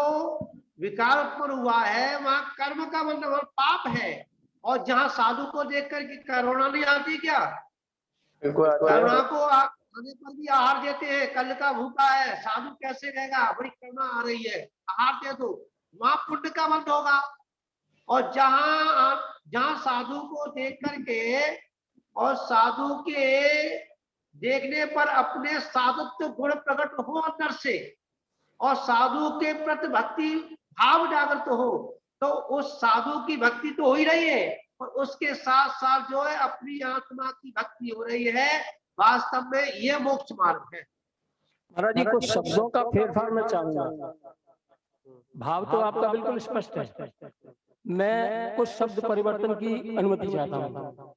विकार उत्पन्न हुआ है वहाँ कर्म का मतलब पाप है। और जहाँ साधु को देख कर करुणा नहीं आती क्या? करुणा को आने पर भी आहार देते हैं। कल का भूखा है, साधु कैसे रहेगा, बड़ी करुणा आ रही है, आहार दे दो, वहां पुण्य का बंध होगा। और जहाँ साधु को देख करके और साधु के देखने पर अपने साधुत्व गुण प्रकट हो अंदर से, और साधु के प्रति भक्ति भाव जागृत हो, तो उस साधु की भक्ति तो हो ही रही है, और उसके साथ साथ जो है अपनी आत्मा की भक्ति हो रही है। वास्तव में ये मोक्ष मार्ग है। महाराज जी, कुछ शब्दों का फेरफार मैं चाहूंगा। भाव तो आपका बिल्कुल स्पष्ट है, मैं कुछ शब्द परिवर्तन की अनुमति चाहता हूँ।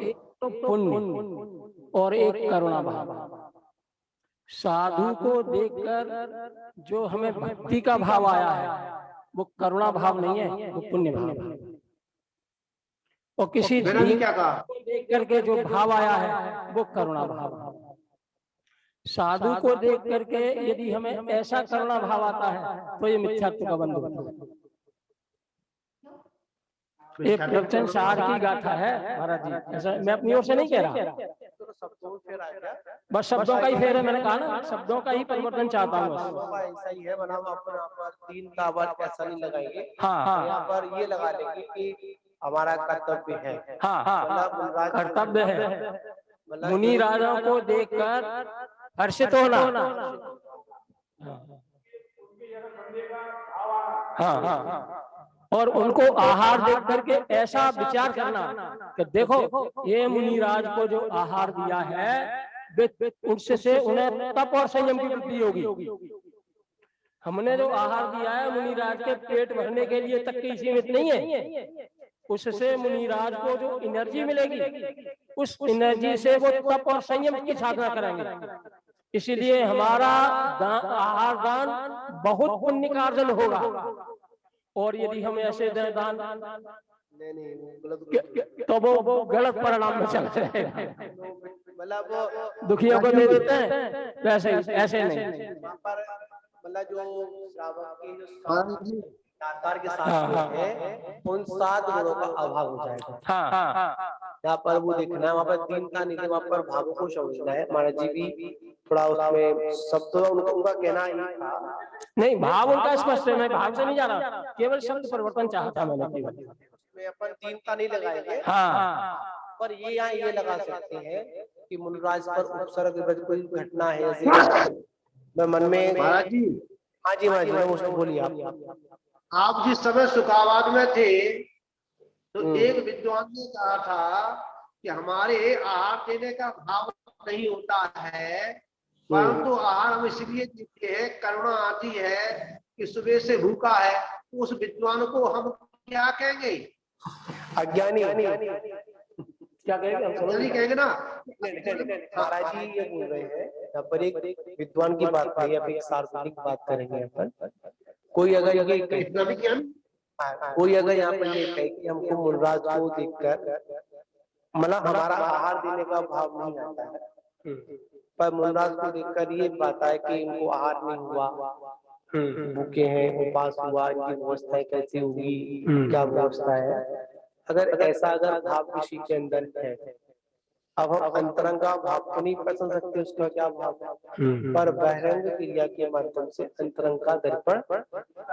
एक तो पुण्य और एक करुणा भाव। साधु को देखकर जो हमें भक्ति का भाव आया है वो करुणा भाव नहीं है, वो पुण्य भाव है। और किसी जीव को देख करके जो भाव आया है वो करुणा भाव है। साधु को देख करके यदि हमें ऐसा करुणा भाव आता है तो ये मिथ्यात्व का बंध होता है। ये प्रवचन सार की गाथा है महाराज जी, ऐसा मैं अपनी ओर से नहीं कह रहा, बस शब्दों का ही फेर है। मैंने कहा ना, शब्दों का ही परिवर्तन चाहता हूँ। ऐसा ही है, तीन का वर्ड ऐसा नहीं लगाएंगे। हाँ, यहाँ पर ये लगा लेंगे कि हमारा कर्तव्य है। हाँ, कर्तव्य है। मुनि राजाओं को देखकर हर्षित होना। हाँ, और उनको आहार देख करके ऐसा विचार करना कि देखो ये मुनिराज को जो आहार दिया है उनसे उन्हें तप और संयम की वृद्धि होगी। हमने जो आहार दिया है मुनिराज के पेट भरने के लिए तक की सीमित नहीं है, उससे मुनिराज को जो एनर्जी मिलेगी उस एनर्जी से वो तप और संयम की साधना करेंगे। इसीलिए हमारा आहार दान बहुत पुण्य का अर्जन होगा। और यदि हम ऐसे दान नहीं वो गलत तो वो गलत परिणाम में चला जाएगा। मतलब दुखियों को दे देते हैं, वैसे ऐसे नहीं। वहाँ पर मतलब जो श्रावक के जो हाँ जी। दातार के हाँ, साथ हाँ। है उन 7 गुणों का अभाव हो जाएगा। हाँ, यहाँ पर वो देखना है, वहाँ पर दीनता नहीं है, वहाँ पर भावों को समझना है। महाराज जी भी थोड़ा उसमें शब्द उनका कहना ही था। नहीं भाव उनका स्पष्ट है, मैं भाव से नहीं जा रहा, केवल शब्द परिवर्तन चाहता मैंने केवल। उसमें अपन दीनता नहीं लगाएंगे, हाँ, पर ये यहाँ ये लगा सकते हैं कि मुनिराज पर उपसर्ग कोई घटना है, जैसे मैं मन में। महाराज जी, हाँ जी महाराज जी, उसको बोलिए आप जिस समय सुखावाद में थे तो एक विद्वान ने कहा था कि हमारे आहार देने का भाव नहीं होता है, परंतु आहार हम इसलिए देते हैं, करुणा आती है कि सुबह से भूखा है, तो उस विद्वान को हम क्या कहेंगे? अज्ञानी क्या कहेंगे हम समझ नहीं कहेंगे ना। महाराज जी ये बोल रहे हैं, यहाँ पर एक विद्वान की बात है या फिर एक सार्वजनिक बात करेंगे अपन। कोई अगर ये इतना भी ज्ञान, कोई अगर यहाँ पर ये कहे कि हमको मुनिराज को देखकर मतलब हमारा आहार देने का भाव नहीं आता है, पर मुनिराज को देखकर ये बात है कि इनको आहार नहीं हुआ, भूखे हैं, उपास हुआ, इनकी व्यवस्थाएं कैसी होगी, क्या व्यवस्था है। अगर ऐसा अगर भाव किसी के अंदर है, अब हम अंतरंगा भाव तो नहीं पहचान सकते उसका क्या भाव है, पर बहिरंग क्रिया के माध्यम से अंतरंग का दर्पण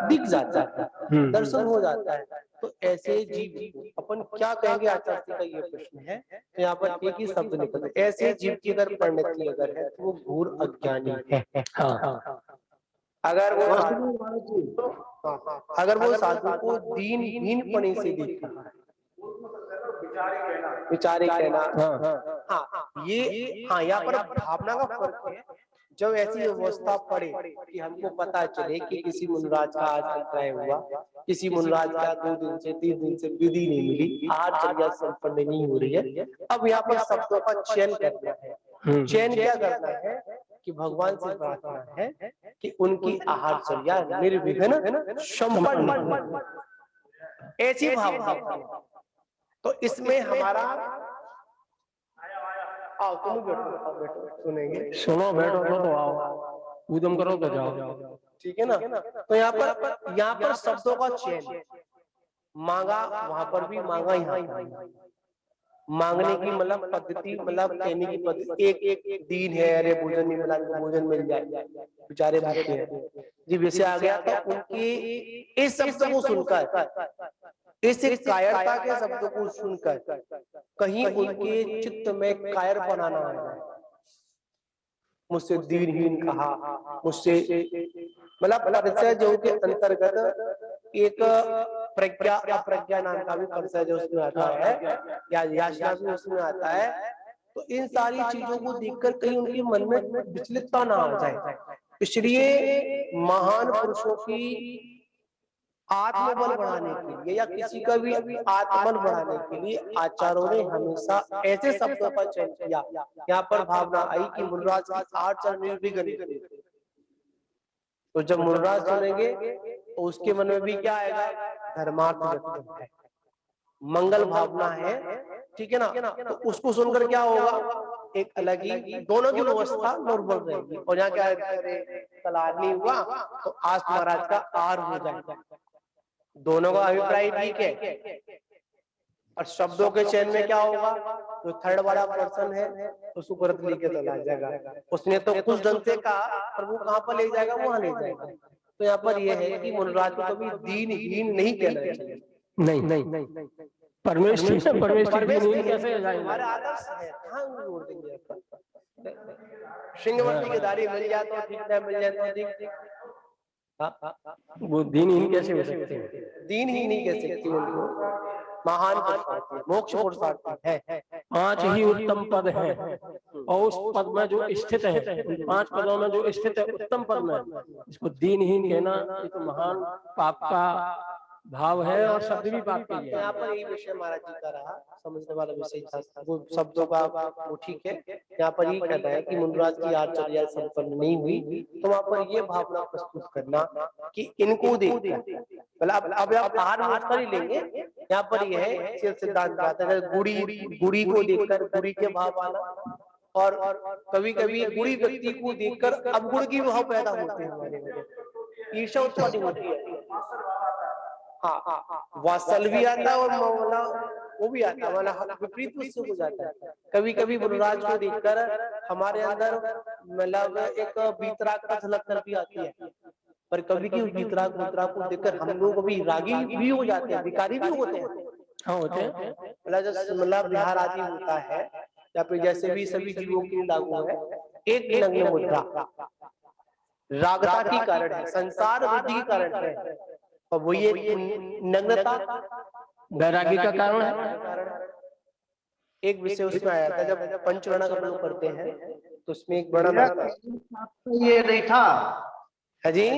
दिख जाता है, दर्शन हो जाता है। तो ऐसे जीव अपन क्या कहेंगे, आचार्य जी का ये प्रश्न है। तो यहाँ पर एक ही शब्द निकलता है, ऐसे जीव की अगर परिणति अगर है तो वो घोर अज्ञानी है। अगर वो साधु को दीनपणे से देख रहा है, विचारे कहना, हाँ ये हाँ यहाँ पर भावना का फर्क है। जब ऐसी व्यवस्था पड़े कि हमको पता चले कि किसी मुनिराज का आज अंतराय हुआ, किसी मुनिराज का 2 दिन से 3 दिन से विधि नहीं मिली, आहारचर्या संपन्न नहीं हो रही है, अब यहाँ पर शब्दों का चयन करना है। चयन क्या करना है कि भगवान से प्रार्थना है कि उनकी आहारचर्या निर्विघ्न संपन्न, ऐसी भावना। तो इसमें हमारा आओ तुम बैठो सुनेंगे, सुनो बैठो तो आओ, उदम करो तो जाओ, ठीक है ना। तो यहाँ पर शब्दों का चयन, मांगा वहां पर भी मांगा, यहाँ मांगने की मतलब पद्धति, मतलब कहने की पद्धति, एक दीन है, अरे भोजन नहीं मिला तो भोजन मिल जाए, बेचारे भूखे हैं जी, वैसे आ गया। तो उनकी इस शब्द को सुनकर, इस कायरता के शब्द को सुनकर कहीं उनके चित्त में कायर बनाना आ जाए, मुझसे दीनहीन कहा, मुझसे मतलब परिचय जो के अंतर्गत एक प्रज्ञा अप्रज्ञा नाम का भी परिचय जो उसमें आता है, या याचना भी उसमें आता है। तो इन सारी चीजों को देखकर कहीं उनके मन में विचलितता ना आ जाए। इसलिए महान पुरुषों की आत्मबल बढ़ाने के लिए या किसी का भी आत्मबल बढ़ाने के लिए आचार्यों ने हमेशा ऐसे शब्दों का चयन किया। यहाँ पर भावना आई कि मुनिराज की आचरण निर्विघ्न। तो जब मुनिराज सुनेंगे तो उसके मन में भी क्या आएगा, धर्मार्थ है, मंगल भावना है, ठीक है ना। तो उसको सुनकर क्या होगा, एक अलग ही दोनों की व्यवस्था नॉर्मल रहेगी। और यहाँ क्या कल नहीं हुआ तो आज महाराज का आहार हो जाएगा, दोनों का अभिप्राय ठीक है। और शब्दों के चयन में क्या होगा, जो थर्ड वाला पर्सन है उसको गलत लेके चला जाएगा, उसने तो कुछ ढंग से कहा पर वो कहाँ पर ले जाएगा, वहां ले जाएगा। तो यहाँ पर यह है कि मुनिराज को कभी दीनहीन नहीं कहना चाहिए। नहीं परमेश्वर कैसे हमारे आदर्श है, कहाँ जोड़ देंगे अपन। सिंहवर्ती की दाढ़ी मिल जाए तो ठीक है, मिल जाए तो ठीक, वो दीनहीन कैसे हो सकते हैं, दीनहीन नहीं कह सकती उनको। महान पुरुषार्थी, मोक्ष पुरुषार्थी है। 5 ही उत्तम पद हैं और उस पद में जो स्थित है, 5 पदों में जो स्थित है उत्तम पद में, इसको दीनहीन कहना ये तो महान पाप का भाव है और शब्द भी पाप के लिए। यहाँ पर यही विषय महाराज जी का रहा, समझने वाला विषय था, वो शब्दों का वो ठीक है। यहाँ पर ये कहता है कि मुनिराज की आचर्या संपन्न नहीं हुई, तो वहाँ पर ये भावना प्रस्तुत करना कि इनको देखकर, मतलब अब आप आहार कर ही लेंगे। यहाँ पर ये है सिद्धांत आता है, गुड़ी को देखकर गुड़ी के भाव आना, और कभी कभी गुड़ी व्यक्ति को देखकर अवगुण की भाव पैदा होते हैं हमारे में, ईर्ष्या उत्पन्न होती है। हाँ, वात्सल भी आता है और वो भी आता है, मतलब विपरीत उससे हो जाता है। कभी कभी मुनिराज को देखकर हमारे अंदर मतलब एक वीतराग का झलक कर भी आती है, पर कभी कभी वीतराग को देखकर हम लोग भी रागी भी हो जाते हैं, विकारी भी होते हैं। हाँ होते हैं, मतलब विहार आदि होता है, या फिर जैसे भी सभी जीवों की लागू है। एक नग्न मुद्रा रागता की कारण है, संसार वृद्धि के कारण है, और वो ये नग्नता वैरागी का कारण है। एक विषय उसमें आया था, जब पंचवर्ण का प्रयोग करते हैं तो उसमें एक बड़ा ये नहीं था जी।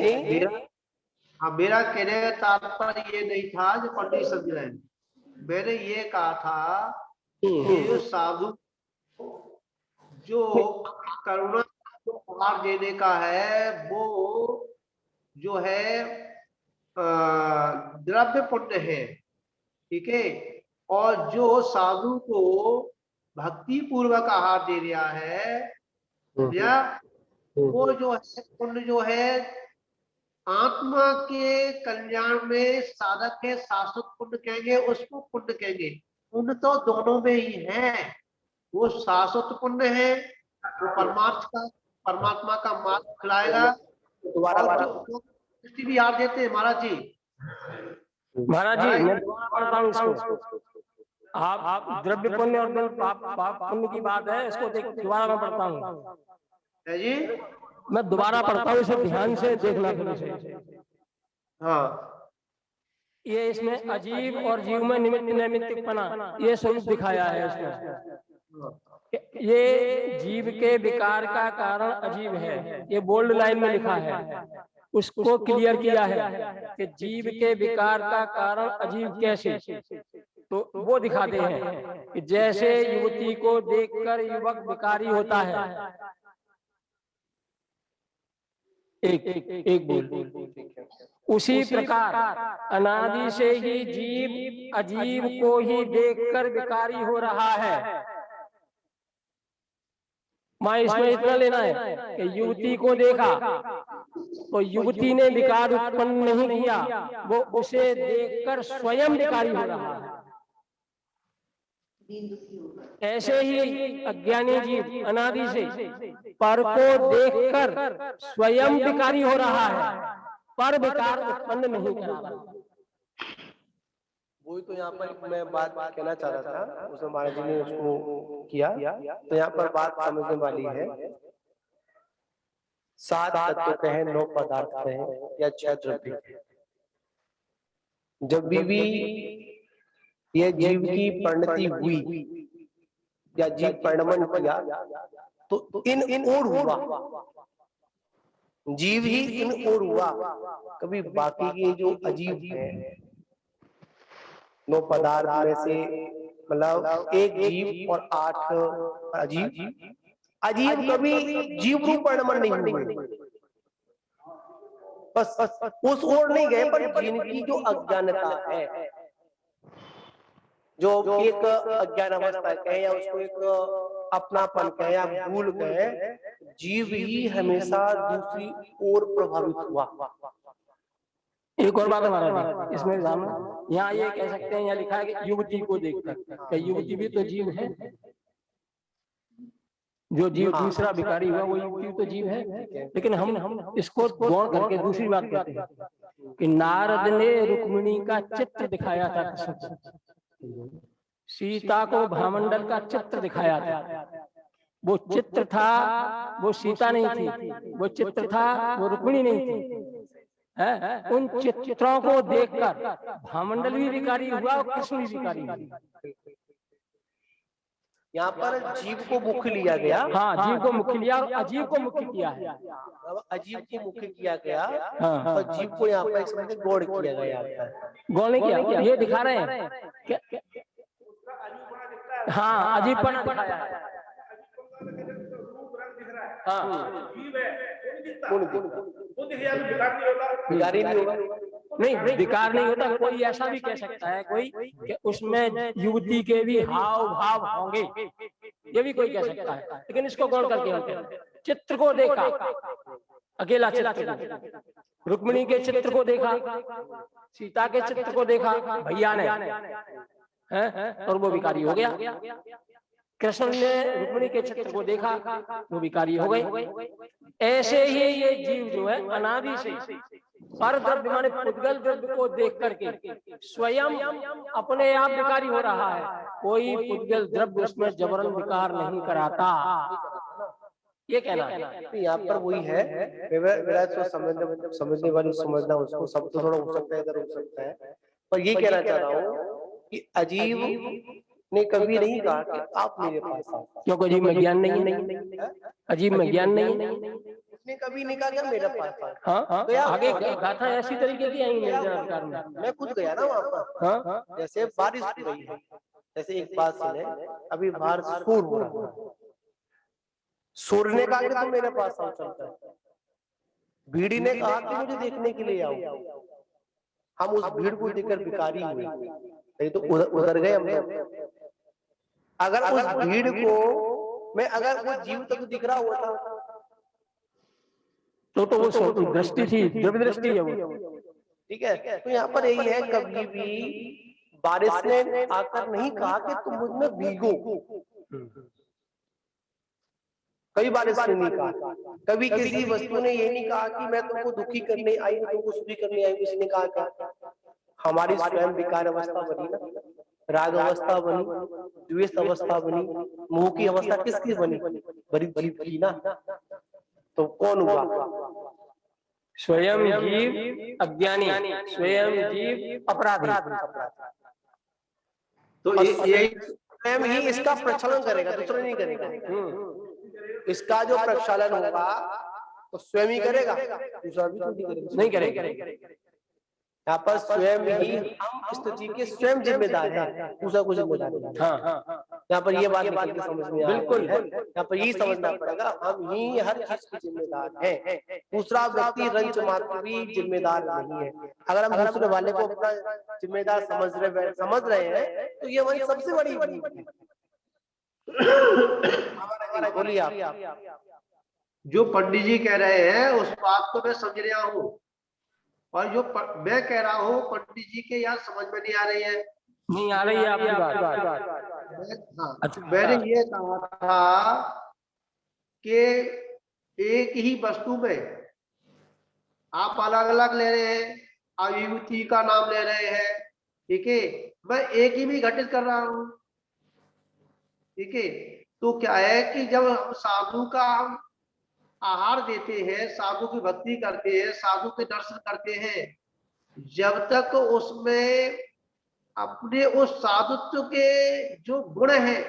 मेरा कहने का तात्पर्य ये नहीं था जो पंडित समझ रहे हैं। मैंने ये कहा था कि साधु जो करुणा उपहार देने का है, वो जो है द्रव्य पुण्य है, ठीक है। और जो साधु को भक्ति पूर्वक आहार दे रहा है, या वो जो है पुण्य जो है आत्मा के कल्याण में साधक है, शाश्वत पुण्य कहेंगे, उसको पुण्य कहेंगे। पुण्य तो दोनों में ही है, वो शाश्वत पुण्य है, वो परमात्मा का मार्ग खिलाएगा। भी याद देते हैं महाराज जी। मैं दोबारा पढ़ता हूँ इसको। आप द्रव्य पुण्य और पाप पुण्य की बात है, इसको दोबारा मैं पढ़ता हूँ जी। मैं दोबारा पढ़ता हूँ, इसे ध्यान से देखना। हाँ, ये इसमें अजीब और जीव में निमित्त नैमित्तिकपना ये स्वरूप दिखाया है इसमें। ये जीव के विकार का कारण अजीब है, ये बोल्ड लाइन में लिखा है। उसको क्लियर किया है कि जीव के विकार का कारण अजीब कैसे, तो वो दिखाते हैं कि जैसे युवती को देखकर युवक विकारी होता है। एक बोल। उसी प्रकार अनादि से ही जीव अजीब को ही देखकर विकारी हो रहा है। मां इसमें इतना लेना है कि युवती को देखा तो युवती ने विकार उत्पन्न नहीं किया, वो उसे देखकर स्वयं विकारी हो रहा है। ऐसे ही अज्ञानी जीव अनादि से पर को देखकर स्वयं विकारी हो रहा है, पर विकार उत्पन्न नहीं कर रहा। वही तो यहाँ पर मैं बात कहना चाह रहा था, उसमें महाराज जी ने उसको किया। तो यहाँ पर बात समझने वाली है, 7 तत्व कहे, 9 पदार्थ कहे, या 6 द्रव्य। जब भी ये जीव की परिणति हुई या जीव परिणमन किया, तो इन ओर हुआ, जीव ही इन ओर हुआ। कभी बाकी के जो अजीब है 9 पदार्थ में से, मतलब एक जीव और 8 अजीब कभी जीव रूप परिणमन नहीं हुए, बस उस ओर नहीं गए। पर जिनकी जो अज्ञानता है, जो एक अज्ञान अवस्था कहे या उसको एक अपनापन कहे या भूल कहे, जीव ही हमेशा दूसरी ओर प्रभावित हुआ। एक और बात हमारा इसमें यहाँ ये कह सकते हैं, यहाँ लिखा है कि युवती को देखकर, युवती भी तो जीव है। जो जीव दूसरा विकारी हुआ वो युवती तो जीव है, लेकिन हम इसको गौर करके दूसरी बात कहते हैं कि नारद ने रुक्मिणी का चित्र दिखाया था कृष्ण, सीता को भामंडल का चित्र दिखाया था। वो चित्र था, वो सीता नहीं थी, वो चित्र था, वो रुक्मिणी नहीं थी। है, उन चित्रों को देखकर भामंडल भी विकारी हुआ और कृष्ण भी विकारी हुआ। यहाँ पर जीव को मुख्य लिया गया। हाँ, जीव को मुख्य लिया और अजीव को मुख्य किया है। अब अजीव को मुख्य किया गया हाँ, और जीव को यहाँ पर एक समय गौड़ किया गया। गौड़ नहीं किया, ये दिखा रहे हैं कि हाँ अजीबपना दिखाया है। हाँ, विकारी नहीं होगा। नहीं, विकार नहीं होता। कोई ऐसा भी कह सकता है कोई कि उसमें युवती के भी हाव भाव होंगे, ये भी कोई कह सकता है, लेकिन इसको गौर करके होते हैं। चित्र को देखा, अकेला चित्र, रुक्मिणी के चित्र को देखा, सीता के चित्र को देखा भैया ने, है और वो विकारी हो गया। कृष्ण ने रुक्मिणी के चित्र को देखा, वो विकारी हो गए। ऐसे ही ये जीव जो है अनादि से पर द्रव्य माने पुद्गल द्रव्य को देख करके स्वयं अपने आप विकारी हो रहा है। कोई पुद्गल द्रव्य उसमें जबरन विकार नहीं कराता, ये कहना है। यहाँ पर वही है, मेरा तो समझने वाली समझना, उसको सब तो थोड़ा हो सकता है, इधर हो सकता है, पर ये कहना चाह रहा हूँ कि अजीब ने कभी नहीं कहा कि आप मेरे पास आओ, क्योंकि अजीब में ज्ञान नहीं है, अजीब में ज्ञान नहीं है, उसने कभी नहीं कहा कि मेरे पास आओ। हाँ, आगे गाथा ऐसी तरीके की आई है। मैं खुद गया ना वहाँ पर। हाँ? जैसे बारिश हो रही है, जैसे एक बात सुने, अभी बाहर सूर हो रहा है, सूर्य ने कहा कि तुम मेरे पास आओ, चलता है। भीड़ी ने कहा कि मुझे देखने के लिए आओ, हम उस भीड़ को देखकर विकारी हुए, नहीं तो उधर गए हम लोग। अगर उस भीड़ को मैं अगर वो जीव तक दिख रहा होता तो वो दृष्टि थी, द्रव्य दृष्टि है वो, ठीक है। तो यहाँ पर यही है, कभी भी बारिश ने आकर नहीं कहा कि तुम मुझ में भीगो, कभी बारिश ने नहीं कहा। कभी किसी वस्तु ने ये नहीं कहा कि मैं तुमको दुखी करने आई हूँ, तुमको सुखी करने आई हूँ। किसी ने कहा क्या? हमारी स्वयं विकार अवस्था बनी ना, राग अवस्था बनी, द्वेष अवस्था बनी, मोह की अवस्था किसकी बनी? बड़ी जीव की ना। तो कौन हुआ? स्वयं जीव अज्ञानी, स्वयं जीव अपराधी। तो यही स्वयं ही इसका प्रक्षालन करेगा, दूसरा नहीं करेगा। इसका जो प्रक्षालन होगा तो स्वयं ही करेगा, दूसरा भी नहीं करेगा। यहाँ पर स्वयं ही हम स्थिति के स्वयं जिम्मेदार है, दूसरा को जिम्मेदार नहीं। हाँ, यहाँ पर ये बात समझ में बिल्कुल है। यहाँ पर ये समझना पड़ेगा, हम ही हर चीज के जिम्मेदार हैं, दूसरा व्यक्ति रंच मात्र भी जिम्मेदार नहीं है। अगर हम दूसरे वाले को अपना जिम्मेदार समझ रहे हैं तो ये हमारी सबसे बड़ी भूल है। बोलिए आप। जो पंडित जी कह रहे हैं उस बात को मैं समझ रहा हूँ, और जो मैं कह रहा हूँ पंडित जी के यार समझ में नहीं आ रही है। नहीं आ रही है आपकी बात। हाँ, मैंने ये कहा था कि एक ही वस्तु में आप अलग अलग ले रहे हैं, आप युवती का नाम ले रहे हैं, ठीक है, मैं एक ही भी घटित कर रहा हूँ, ठीक है। तो क्या है कि जब हम साधु का हम आहार देते हैं, साधु की भक्ति करते हैं, साधु के दर्शन करते हैं, जब तक उसमें अपने उस साधुत्व के जो गुण है,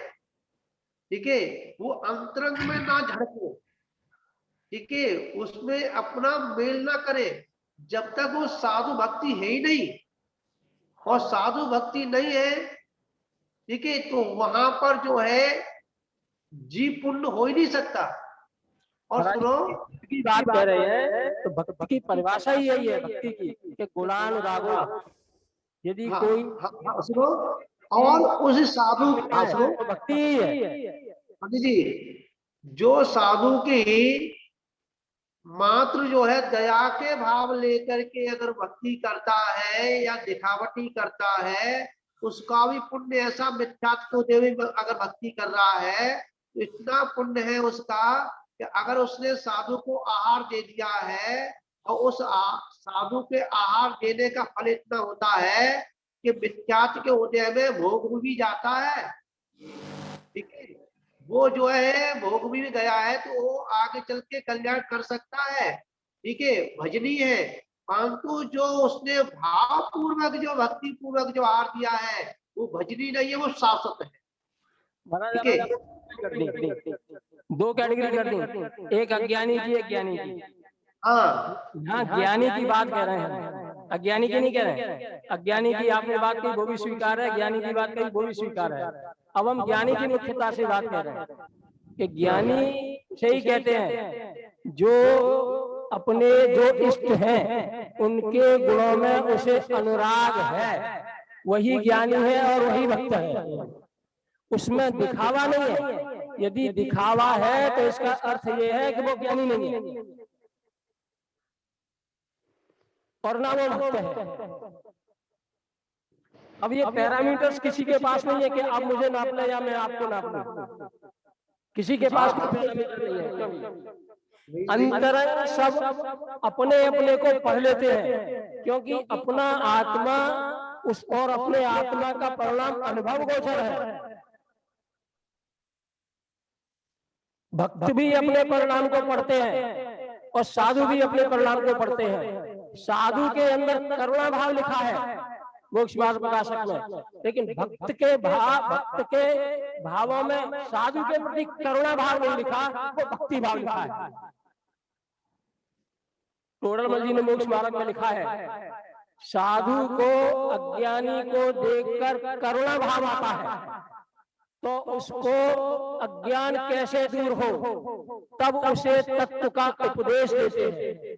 ठीक है, वो अंतरंग में ना झड़के, ठीक है, उसमें अपना मेल ना करे, जब तक वो साधु भक्ति है ही नहीं, और साधु भक्ति नहीं है, ठीक है, तो वहां पर जो है जीव पुण्य हो ही नहीं सकता। और सुनो की बात कह रहे हैं तो भक्ति की परिभाषा ही यही है, भक्ति की कि गुणानुरागो, यदि कोई सुनो, और उस साधु तो भक्ति ही है। पंडित जी, जो साधु की मात्र जो है दया के भाव लेकर के अगर भक्ति करता है या दिखावटी करता है, उसका भी पुण्य ऐसा मिथ्यात्व देवी अगर भक्ति कर रहा है तो इतना पुण्य है उसका कि अगर उसने साधु को आहार दे दिया है और उस साधु के आहार देने का फल इतना होता है कि मिथ्यात्व के उदय में भोग भी जाता है, ठीक है, वो जो है भोग भी गया है तो वो आगे चल के कल्याण कर सकता है, ठीक है, भजनी है। परंतु जो उसने भाव पूर्वक जो भक्ति पूर्वक जो आहार दिया है वो भजनी नहीं है, वो शाश्वत है। ठीक है, दो कैटेगरी कर दी, एक अज्ञानी की, एक ज्ञानी की। हाँ हाँ, ज्ञानी की बात कह रहे हैं, अज्ञानी की नहीं कह रहे हैं। अज्ञानी की आपने बात कही वो भी स्वीकार है, ज्ञानी की बात कही वो भी स्वीकार है। अब हम ज्ञानी की मुख्यता से बात कर रहे हैं कि ज्ञानी से ही कहते हैं जो अपने जो इष्ट हैं उनके गुणों में उसे अनुराग है, वही ज्ञानी है और वही भक्त है। उसमें दिखावा नहीं है। यदि दिखावा है तो इसका अर्थ ये है कि वो ज्ञानी नहीं है और ना वो भक्त है। अब ये पैरामीटर्स किसी के पास नहीं है कि आप मुझे नाप लें या मैं आपको नाप लूं, किसी के पास कोई पैरामीटर नहीं है। अंतरंग सब अपने अपने को पढ़ लेते हैं, क्योंकि अपना आत्मा उस और अपने आत्मा का परिणाम अनुभव गोचर है। भक्त भी अपने परिणाम को पढ़ते हैं और साधु भी अपने परिणाम को पढ़ते हैं। साधु के अंदर करुणा भाव लिखा है मोक्ष मार्ग प्रकाशक में, लेकिन भक्त के भावों में साधु के प्रति करुणा भाव नहीं लिखा, वो भक्ति भाव लिखा है। टोडरमल जी ने मोक्ष मार्ग में लिखा है, साधु को अज्ञानी को देखकर करुणा भाव आता है तो उसको अज्ञान कैसे दूर हो, तब उसे तत्व का उपदेश देते हैं।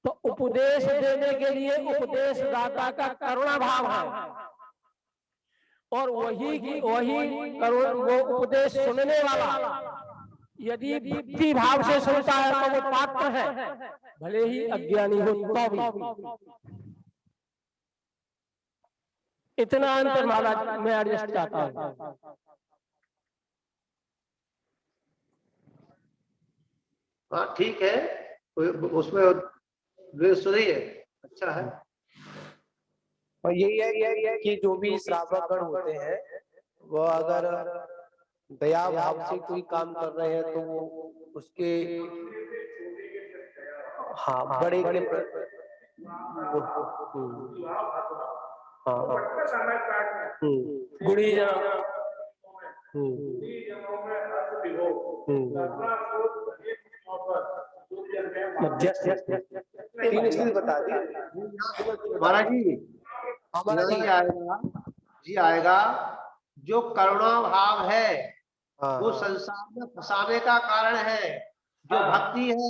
तो उपदेश देने के लिए उपदेशदाता का करुणा भाव है, और वही वो उपदेश सुनने वाला यदि भक्ति भाव से सुनता है तो वो पात्र है, भले ही अज्ञानी हो तो भी। इतना अंतर महाराज मैं एडजस्ट चाहता हूँ। हाँ ठीक है, उसमें द्वेष नहीं है, अच्छा है। और यही है कि जो भी श्रावक गण होते हैं वो अगर दया भाव से कोई काम कर रहे हैं तो वो उसके हाँ बड़े के गुणी बता दी महाराज जी आएगा जो करुणा भाव है वो संसार में फंसाने का कारण है, जो भक्ति है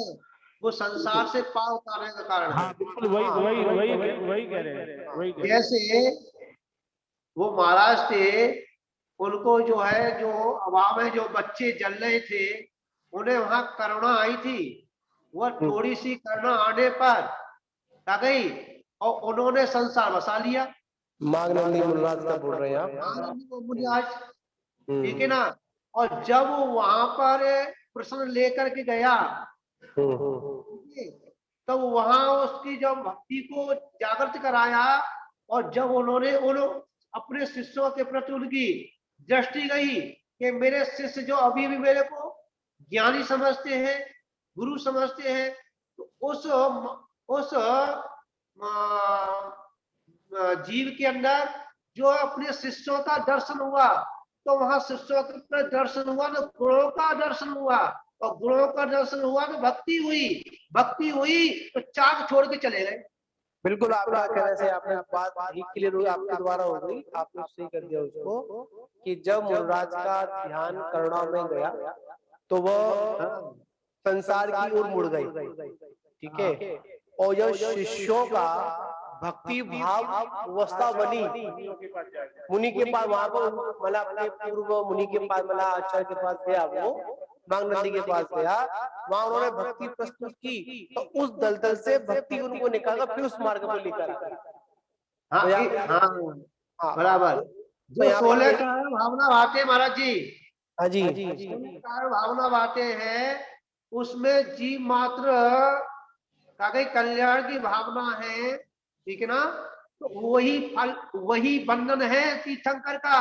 वो संसार से पार उतारने का कारण है। बिल्कुल वही कह रहे हैं। जैसे वो महाराज थे, उनको जो है जो अभाव में जो बच्चे जल रहे थे उन्हें वहां करुणा आई थी, वह थोड़ी सी करुणा आने पर आ गई और उन्होंने संसार बसा लिया। मागनंदी मुनिराज का बोल रहे हैं आप? मुनिराज, ठीक है ना। और जब वो वहां पर प्रश्न लेकर के गया तब वहां उसकी जब भक्ति को जागृत कराया, और जब उन्होंने अपने शिष्यों के प्रति उनकी दृष्टि गई कि मेरे शिष्य जो अभी भी मेरे को ज्ञानी समझते हैं, गुरु समझते हैं, तो उस जीव के अंदर जो अपने शिष्यों का दर्शन हुआ, तो वहां शिष्यों का दर्शन हुआ तो गुणों का दर्शन हुआ, और गुणों का दर्शन हुआ तो भक्ति हुई तो चाक छोड़ के चले गए। बिल्कुल आपका कहने से आपने बात ठीक क्लियर हुई, आपके द्वारा हो गई, आपने सही कर दिया उसको कि जब मुनिराज का ध्यान करुणा में गया तो वह संसार की ओर मुड़ गई, ठीक है। और जब शिष्यों का भक्ति भाव अवस्था बनी, मुनि के पास वहां पर मतलब अपने पूर्व मुनि के पास मतलब आचार्य के पास गया, वो मांगनंदी के पास गया, वहां उन्होंने भक्ति प्रस्तुत की तो उस दलदल से भक्ति उनको निकाला, फिर उस मार्ग को लेकर बराबर। जो 16 भावना बातें महाराज जी, हाँ जी, भावना बातें हैं उसमें जीव मात्र का कल्याण की भावना है, ठीक है ना। तो वही फल, वही बंधन है तीर्थंकर का,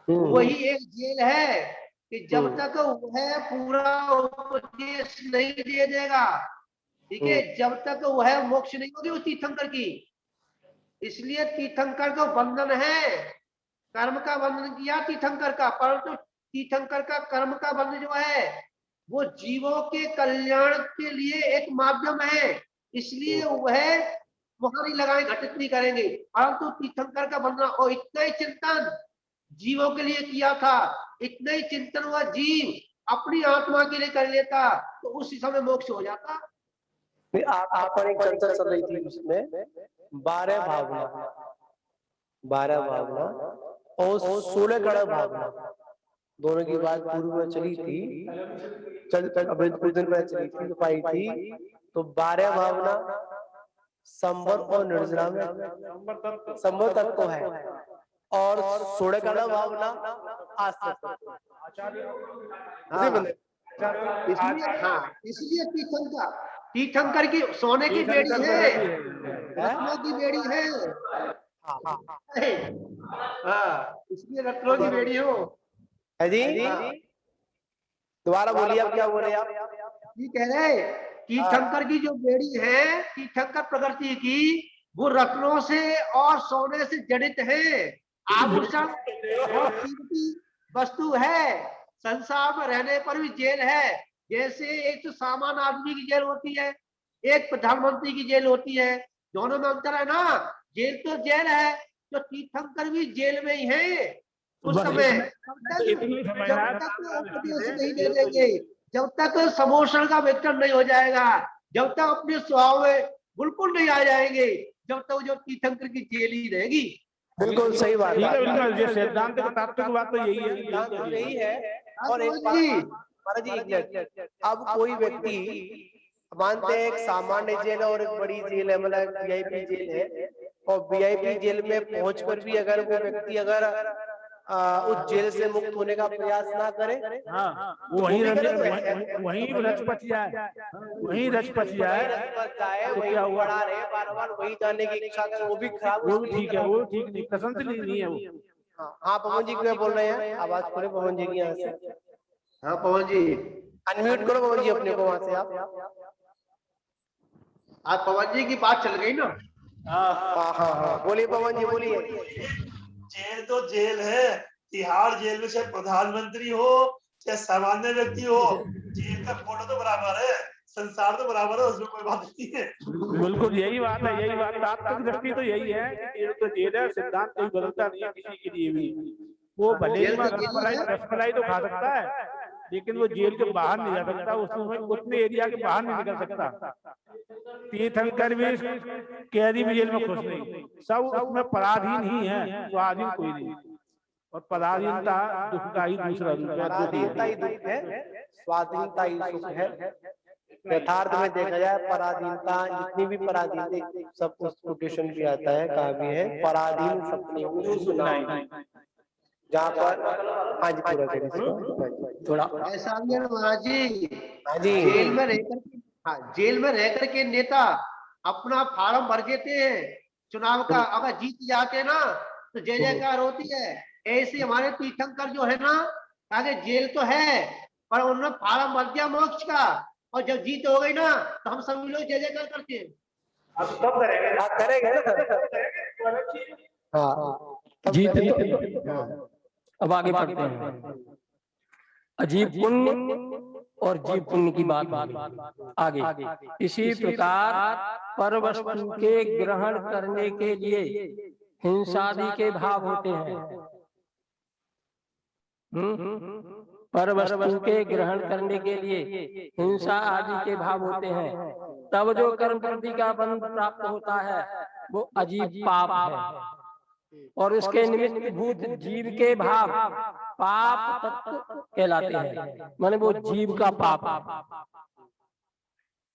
वही एक जेल है कि जब तक वह पूरा उपदेश नहीं दे देगा ठीक है, जब तक वह मोक्ष नहीं होगी उस तीर्थंकर की। इसलिए तीर्थंकर का बंधन है, कर्म का बंधन किया तीर्थंकर का, परंतु तीर्थंकर का कर्म का बंधन जो है वो जीवों के कल्याण के लिए एक माध्यम है, इसलिए वह वहां नहीं लगाए, घटित नहीं करेंगे। परंतु तीर्थंकर का बंधन और इतना ही चिंतन जीवों के लिए किया था, इतना ही चिंतन हुआ जीव अपनी आत्मा के लिए कर लेता तो उस समय मोक्ष हो जाता। आप एक चर्चा चल रही थी उसमें 12 भावना, 12 भावना और 16 कड़ा भावना, दोनों की बात पूर्व में चली थी, अभी कुछ दिन पहले चली थी, पाई थी। तो 12 भावना संवर और निर्जरा में संवर तत्व है, और 16 कड़ा भावना आश्रय तत्व। इसलिए तीर्थंकर की सोने की बेड़ी है, रत्नों की बेड़ी है। इसलिए रत्नों की बेड़ी हो है जी। दोबारा बोलिए, आप क्या बोल रहे हैं? आप ये कह रहे तीर्थंकर की जो बेड़ी है, तीर्थंकर प्रकृति की, वो रत्नों से और सोने से जड़ित है, आभूषण और कीमती वस्तु है। संसार में रहने पर भी जेल है, जैसे एक तो सामान्य आदमी की जेल होती है, एक प्रधानमंत्री की जेल होती है, दोनों में अंतर है ना। जेल तो जेल है, तो तीर्थंकर भी जेल में ही है उस समय। जब तक उपदेश नहीं दे देंगे, जब तक समोषण का वितरण नहीं हो जाएगा, जब तक अपने स्वभाव में बिल्कुल नहीं आ जाएंगे, जब तक जो तीर्थंकर की जेल ही रहेगी। बिल्कुल सही बात है, ये सिद्धांत का तात्विक बात तो यही है। और एक महाराज जी, अब कोई व्यक्ति मानते हैं एक सामान्य जेल और एक बड़ी जेल है, मतलब वीआईपी जेल है, और वीआईपी जेल में पहुंचकर भी अगर वो व्यक्ति अगर उस जेल से मुक्त होने का प्रयास ना करे, वहीं रच पच जाए, वहीं रच पच जाए, वही बड़ा रहे बार-बार वही जाने की इच्छा करे, वो भी खराब, वो ठीक है, वो ठीक नहीं, पसंद नहीं है वो। हाँ पवन जी क्या बोल रहे हैं? आवाज खोले पवन जी की यहाँ से। हाँ पवन जी, अनम्यूट करो पवन जी अपने को वहां से। आप आज पवन जी की बात चल गई ना। हाँ बोलिए पवन जी, बोलिए। जेल तो जेल है, तिहाड़ जेल में चाहे प्रधानमंत्री हो चाहे सामान्य व्यक्ति हो, जेल का फोटो तो बराबर है, संसार तो बराबर है, उसमें कोई बात नहीं है। बिल्कुल यही बात है, यही बात तात्विक दृष्टि तो यही है कि जेल तो जेल है, सिद्धांत कोई बदलता नहीं है किसी के लिए भी। वो भले ही रसमलाई तो खा सकता है, लेकिन वो जेल के बाहर नहीं जा सकता, उसमें उतने एरिया के बाहर नहीं निकल सकता। तीर्थंकर भी कैदी भी जेल में खुश नहीं, सब उसमें पराधीन ही है, स्वाधीन कोई नहीं। और पराधीनता दुख का ही दूसरा रूप है, पराधीनता ही दुख है, स्वाधीनता ही सुख है। यथार्थ में देखा जाए पराधीनता, जितनी भी पराधीन सब उस कोटेशन भी आता है, कहा भी है पराधीन सपने जहाँ पर। हाँ जी पूरा थोड़ा ऐसा भी है महाराज जी। हाँ जी, जेल में रहकर के नेता अपना फार्म भर देते हैं चुनाव का, अगर जीत जाते हैं ना तो जय जयकार होती है। ऐसे हमारे तीर्थंकर जो है ना, आगे जेल तो है पर उन्होंने फार्म भर दिया मोक्ष का, और जब जीत हो गई ना तो हम सभी लोग जय जयकार करते हैं। अब कब करेंगे जीत। अब आगे बढ़ते हैं, अजीब पुण्य और जीव पुण्य की बात आगे। इसी प्रकार पर वस्तु के ग्रहण करने के लिए हिंसादि के भाव होते हैं। पर वस्तु के ग्रहण करने के लिए हिंसा आदि के भाव होते हैं, तब जो कर्म प्रवृत्ति का बंध प्राप्त होता है वो अजीब पाप है, और उसके निमित्त भूत जीव के भाव पाप तत्व कहलाते हैं। माने वो जीव का पाप।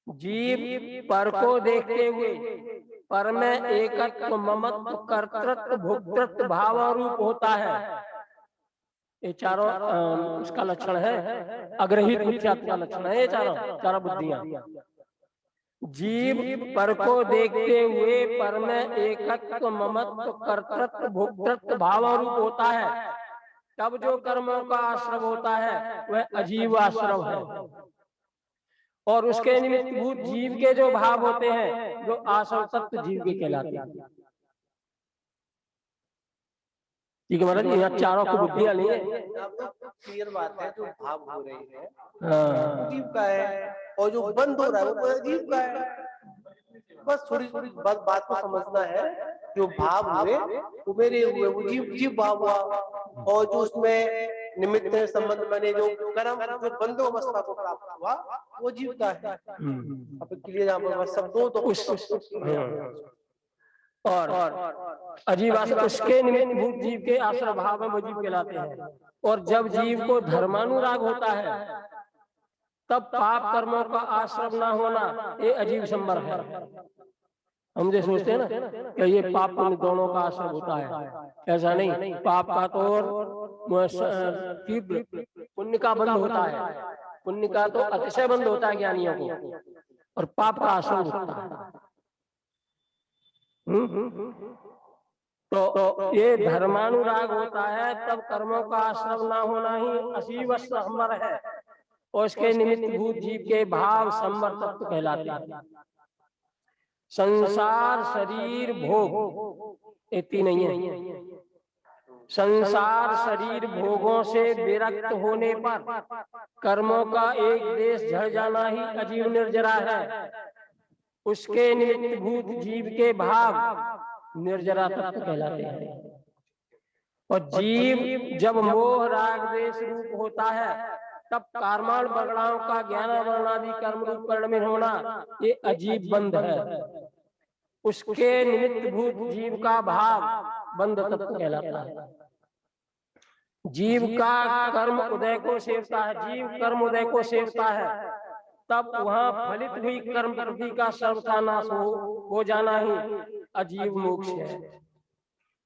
जीव पर को देखते हुए पर में एकत्व, ममत्व, कर्तृत्व, भोक्तृत्व भाव रूप होता है। ये चारों उसका लक्षण है, अग्रहित मिथ्यात्व का लक्षण है। ये चारों बुद्धियां। जीव पर को देखते हुए पर में एकत्व, ममत्व, कर्तृत्व, भोक्तृत्व भाव रूप होता है, तब जो कर्मों का आश्रव होता है वह अजीव आश्रव है। और उसके निमित्त भूत जीव के जो भाव होते हैं जो आश्रव तत्व जीव के कहलाते हैं। ठीक है महाराज, यहाँ चारों की बुद्धियां नहीं है। क्लियर बात है, जो भाव हो रही है हाँ। वो जीव का है, और जो बंद हो रहा है वो जीव का है। बस थोड़ी थोड़ी बात को समझना है। जो भाव हुए वो मेरे हुए, वो जीव भाव हुआ, और जो उसमें निमित्त संबंध बने, जो कर्म जो बंधो अवस्था को प्राप्त हुआ वो जीव का है। अब क्लियर यहाँ पर बस शब्दों तो और अजीब उसके निमित्त भूत जीव के आश्रय भाव में वो जीव कहलाते हैं। और जब जीव को धर्मानुराग होता है तब पाप कर्मों का आश्रय न होना ये अजीब संबर है। हम जो सोचते हैं ना कि ये पाप पुण्य दोनों का आश्रय होता है, ऐसा नहीं। पाप का तो तीव्र, पुण्य का बंध होता है। पुण्य का तो अतिशय बंध होता है ज्ञानियों को, और पाप का आश्रय होता है। तो ये धर्मानुराग होता है तब कर्मों का आश्रय ना होना ही असीव संबर है, और इसके निमित्त भूत जीव के भाव संबर तत्व कहलाते हैं। संसार शरीर भोग इतनी नहीं है। संसार शरीर भोगों से विरक्त होने पर कर्मों का एक देश झड़ जाना ही अजीव निर्जरा है। उसके निमित्त भूत जीव के भाव निर्जरा तत्व कहलाते हैं। और जीव जब मोह राग द्वेष रूप होता है तब कर्माण बगड़ाओं का ज्ञान वर्णादि कर्म रूप परिणमित होना ये अजीब बंध है। उसके निमित्त भूत जीव का भाव बंध तत्व कहलाता है। जीव का कर्म उदय को सेवता है, जीव कर्म उदय को सेवता है, तब वहां फलित हुई कर्म प्रवृत्ति का सर्वथा नाश हो जाना ही अजीव मोक्ष है।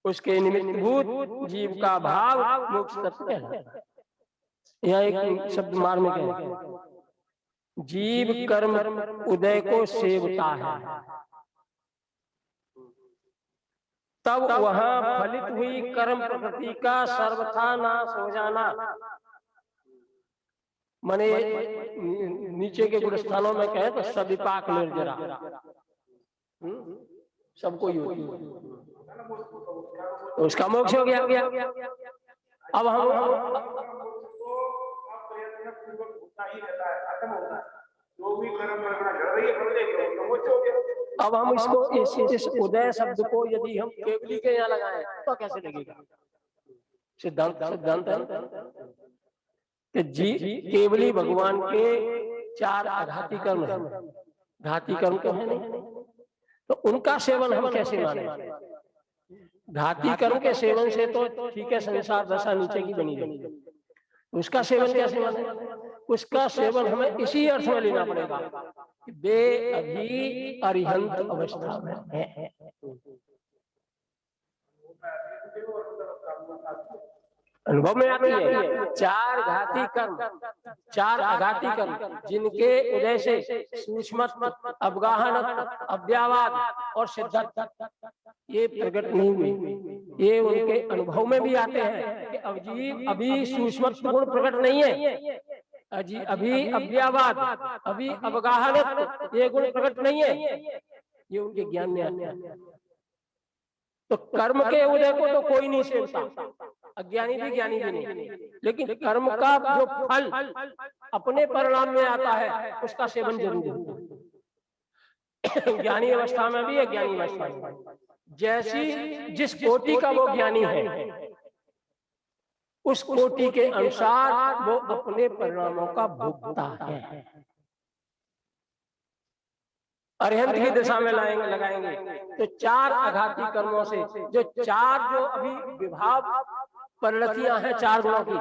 उसके निमित्त भूत जीव का भाव मोक्ष तत्व है। यह एक शब्द मार में कहें, जीव कर्म उदय को सेवता है तब वहां फलित हुई कर्म प्रवृत्ति का सर्वथा नाश हो जाना, माने नीचे के गुण स्थानों में कहे तो सविपाक निर्जरा, सबको ही होती है, तो उसका मोक्ष हो गया। अब हम अब हम इसको इस उदय शब्द को यदि हम केवली के यहाँ लगाएं तो कैसे लगेगा? सिद्धांत है कि जी केवली भगवान के चार आघाती कर्म है, घाती कर्म तो है नहीं, तो उनका सेवन हम कैसे माने? घाती कर्म के सेवन से तो ठीक है संसार दशा नीचे की बनी रहेगी, उसका सेवन कैसे माने? उसका सेवन हमें इसी अर्थ में लेना पड़ेगा कि वे अभी अरिहंत अवस्था में है। अनुभव में आती है चार घाती कर्म, चार अघाती कर्म जिनके उदय से सूक्ष्म अवगाहन अव्यावाद और सिद्धत ये प्रकट नहीं हुए, ये उनके अनुभव में भी आते हैं कि अभी सूक्ष्म गुण प्रकट नहीं है, अभी अव्यावाद अभी अवगाहन ये गुण प्रकट नहीं है, ये उनके ज्ञान में आते हैं। तो कर्म के उदय को तो कोई नहीं सेवता, अज्ञानी भी ज्ञानी भी नहीं, लेकिन कर्म का जो फल अपने परिणाम में आता है उसका सेवन जरूर है। ज्ञानी अवस्था में भी अज्ञानी अवस्था में, जैसी जिस कोटि का वो ज्ञानी है उस कोटि के अनुसार वो अपने परिणामों का भोगता है। अरिहंत की दिशा में लगाएंगे तो चार आघाती कर्मों से जो अभी विभाव परिणतियां हैं चार गुणों की,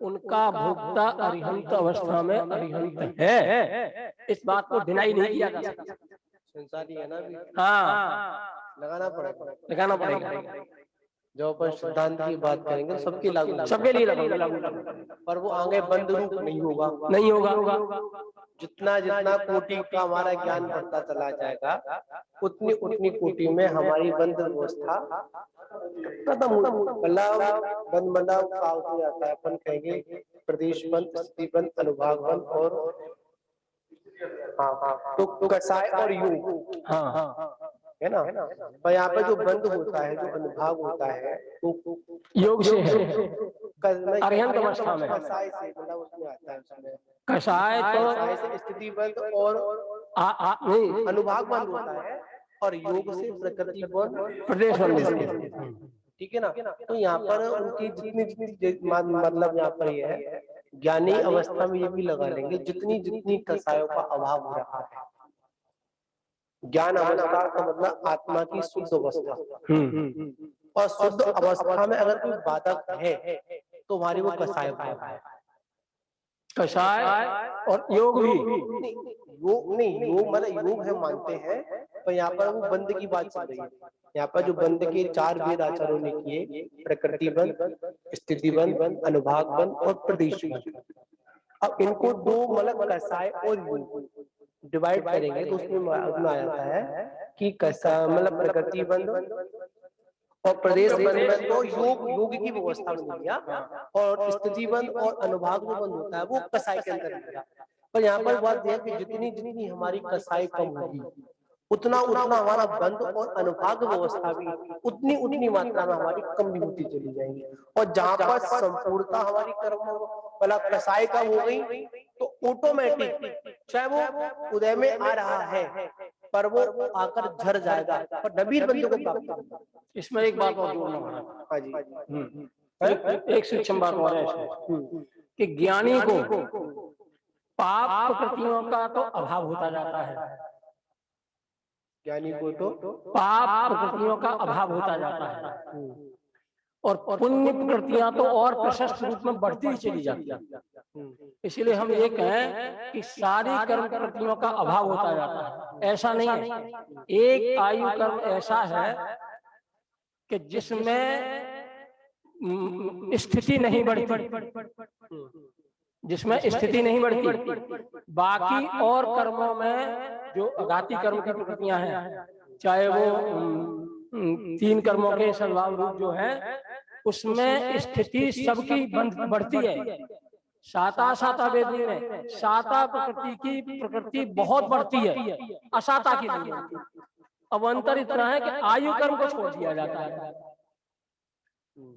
उनका भोक्ता अरिहंत अवस्था में अरिहंत है, इस बात को डिनाई नहीं किया जा सकता। संसारी है ना भी, हाँ लगाना पड़ेगा। जो अपन सिद्धांत की बात करेंगे सबके लागू, सबके लिए लागू, पर वो आगे बंद रूप नहीं होगा, नहीं होगा। जितना जितना कोटि का हमारा ज्ञान बढ़ता चला जाएगा उतनी उतनी कोटि में हमारी बंद व्यवस्था खत्म मतलब बंद बंदाव का हो जाता है। अपन कहेंगे प्रदेश बंद, स्थिति बंद, अनुभाग बंद और हाँ, तो कसाय और योग, हाँ, है ना। पर यहाँ पे जो बंध होता है, जो अनुभाग होता है, तो योग से है, अरिहंत अरिहंत अवस्था में। कसाय से मतलब उसमें आता है, उसमें कसाय तो कसाय से स्थिति बंध और नहीं, अनुभाग बंध होता है, और योग से प्रकृति बंध, प्रदेश बंद प्रदेश होता बंध। है। ठीक है ना। तो यहाँ पर उनकी जितनी मतलब यहाँ पर ये है, ज्ञानी अवस्था में ये भी लगा लेंगे, जितनी जितनी कसायों का अभाव हो रहा है, ज्ञान अवस्था का मतलब आत्मा की शुद्ध अवस्था, और शुद्ध अवस्था में अगर कोई बाधक है तो हमारी वो कसाय है। कसाय और योग भी, योग नहीं, योग मतलब योग है मानते हैं, पर यहाँ पर वो बंद की बात चल रही है। यहाँ पर जो बंद के 4 वेद आचार्यों ने किए, प्रकृति बंद, स्थिति बंद, अनुभाग बंद और प्रदेश बंद। अब इनको दो मतलब कसाय और योग डिवाइड करेंगे तो उसमें आ जाता है कि कसा मतलब प्रकृति बंद और प्रदेश बंद में तो योग की व्यवस्था में दिया, और स्थिति बंद और अनुभाग जो बंद होता है वो कसाय के अंदर दिया। पर यहाँ पर बात यह है कि जितनी जितनी हमारी कसाई कम होगी, उतना उतना हमारा बंद और अनुभाग व्यवस्था भी उतनी उतनी मात्रा में हमारी कम भी होती चली जाएंगी। और जहां पर संपूर्णता हमारी कर्म मतलब कसाई कम हो गई, तो ऑटोमेटिक चाहे वो उदय में आ रहा है पर वो आकर झर जाएगा और नबीर बंधु को प्राप्त होगा। इसमें एक बात और जोड़ना होगा। हाँ जी, एक सूक्ष्म बात और है इसमें कि ज्ञानी को पाप प्रकृतियों का तो अभाव होता जाता है, ज्ञानी को तो पाप प्रकृतियों का अभाव होता जाता है, और पुण्य प्रकृतियां तो और प्रशस्त रूप में बढ़ती ही चली जाती है। इसलिए हम ये कहें कि सारी कर्म प्रकृतियों का अभाव होता जाता है, ऐसा नहीं है। एक आयु कर्म ऐसा है कि जिसमें स्थिति नहीं बढ़ती, जिसमें स्थिति नहीं बढ़ती, बाकी और कर्मों में जो अघाती कर्म की प्रकृतियां हैं, चाहे वो 3 कर्मों के सद्भाव रूप जो है, उसमें स्थिति सबकी बढ़ती है। साता वेदी में साता प्रकृति की प्रकृति बहुत बढ़ती है, असाता की नहीं बढ़ती। अब अंतर इतना है कि आयु कर्म को छोड़ दिया जाता है,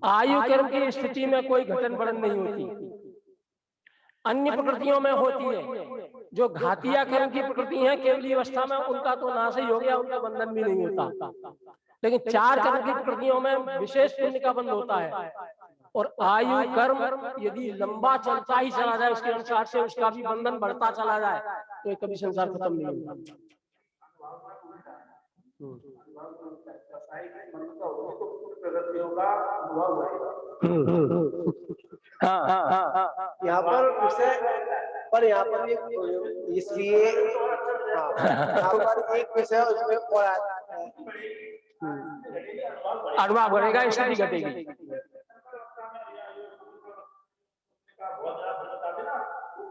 आयु कर्म की स्थिति में कोई घटन बढ़न नहीं होती, अन्य प्रकृतियों में होती है। जो घातिया कर्म की प्रकृति है केवली अवस्था में, उनका तो नाश ही हो गया, उनका बंधन भी नहीं होता। लेकिन 4 कर्म की प्रकृतियों में विशेष पुण्य का बंध होता है, और आयु कर्म यदि लंबा चलता ही चला जाए, उसके अनुसार से उसका भी बंधन बढ़ता चला जाए, तो कभी संसार खत्म नहीं होगा। यहाँ पर यहाँ पर इसलिए यहाँ पर एक विषय उसमें और आता है, अनुभाग बढ़ेगा, स्थिति घटेगी।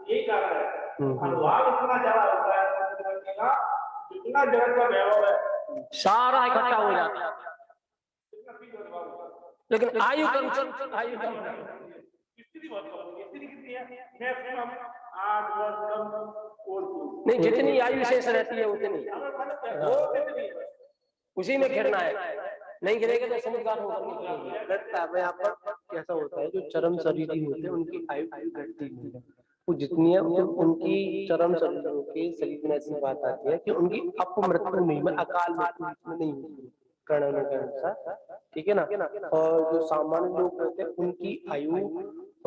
यही कारण है, अनुभाग इतना ज्यादा होता है जितना जगत का वैभव है सारा इकट्ठा हो जाता है, लेकिन आयु कर्म स्थिति बहुत कम होगी। स्थिति कितनी है? मैक्सिमम 8 वर्ष कम नहीं, जितनी आयु शेष रहती है उतनी, उसी में घिरना है, नहीं गिरेगा तो समुद्र होगा। यहाँ पर कैसा होता है, जो चरम शरीरी होते हैं उनकी आयु घटती नहीं है, वो जितनी है उनकी चरम शरीरों के शरीर में ऐसी बात आती है कि उनकी अपमृत्यु नहीं, मतलब अकाल मृत्यु नहीं होती कर्णों के अनुसार। ठीक है ना। और जो सामान्य लोग होते हैं उनकी आयु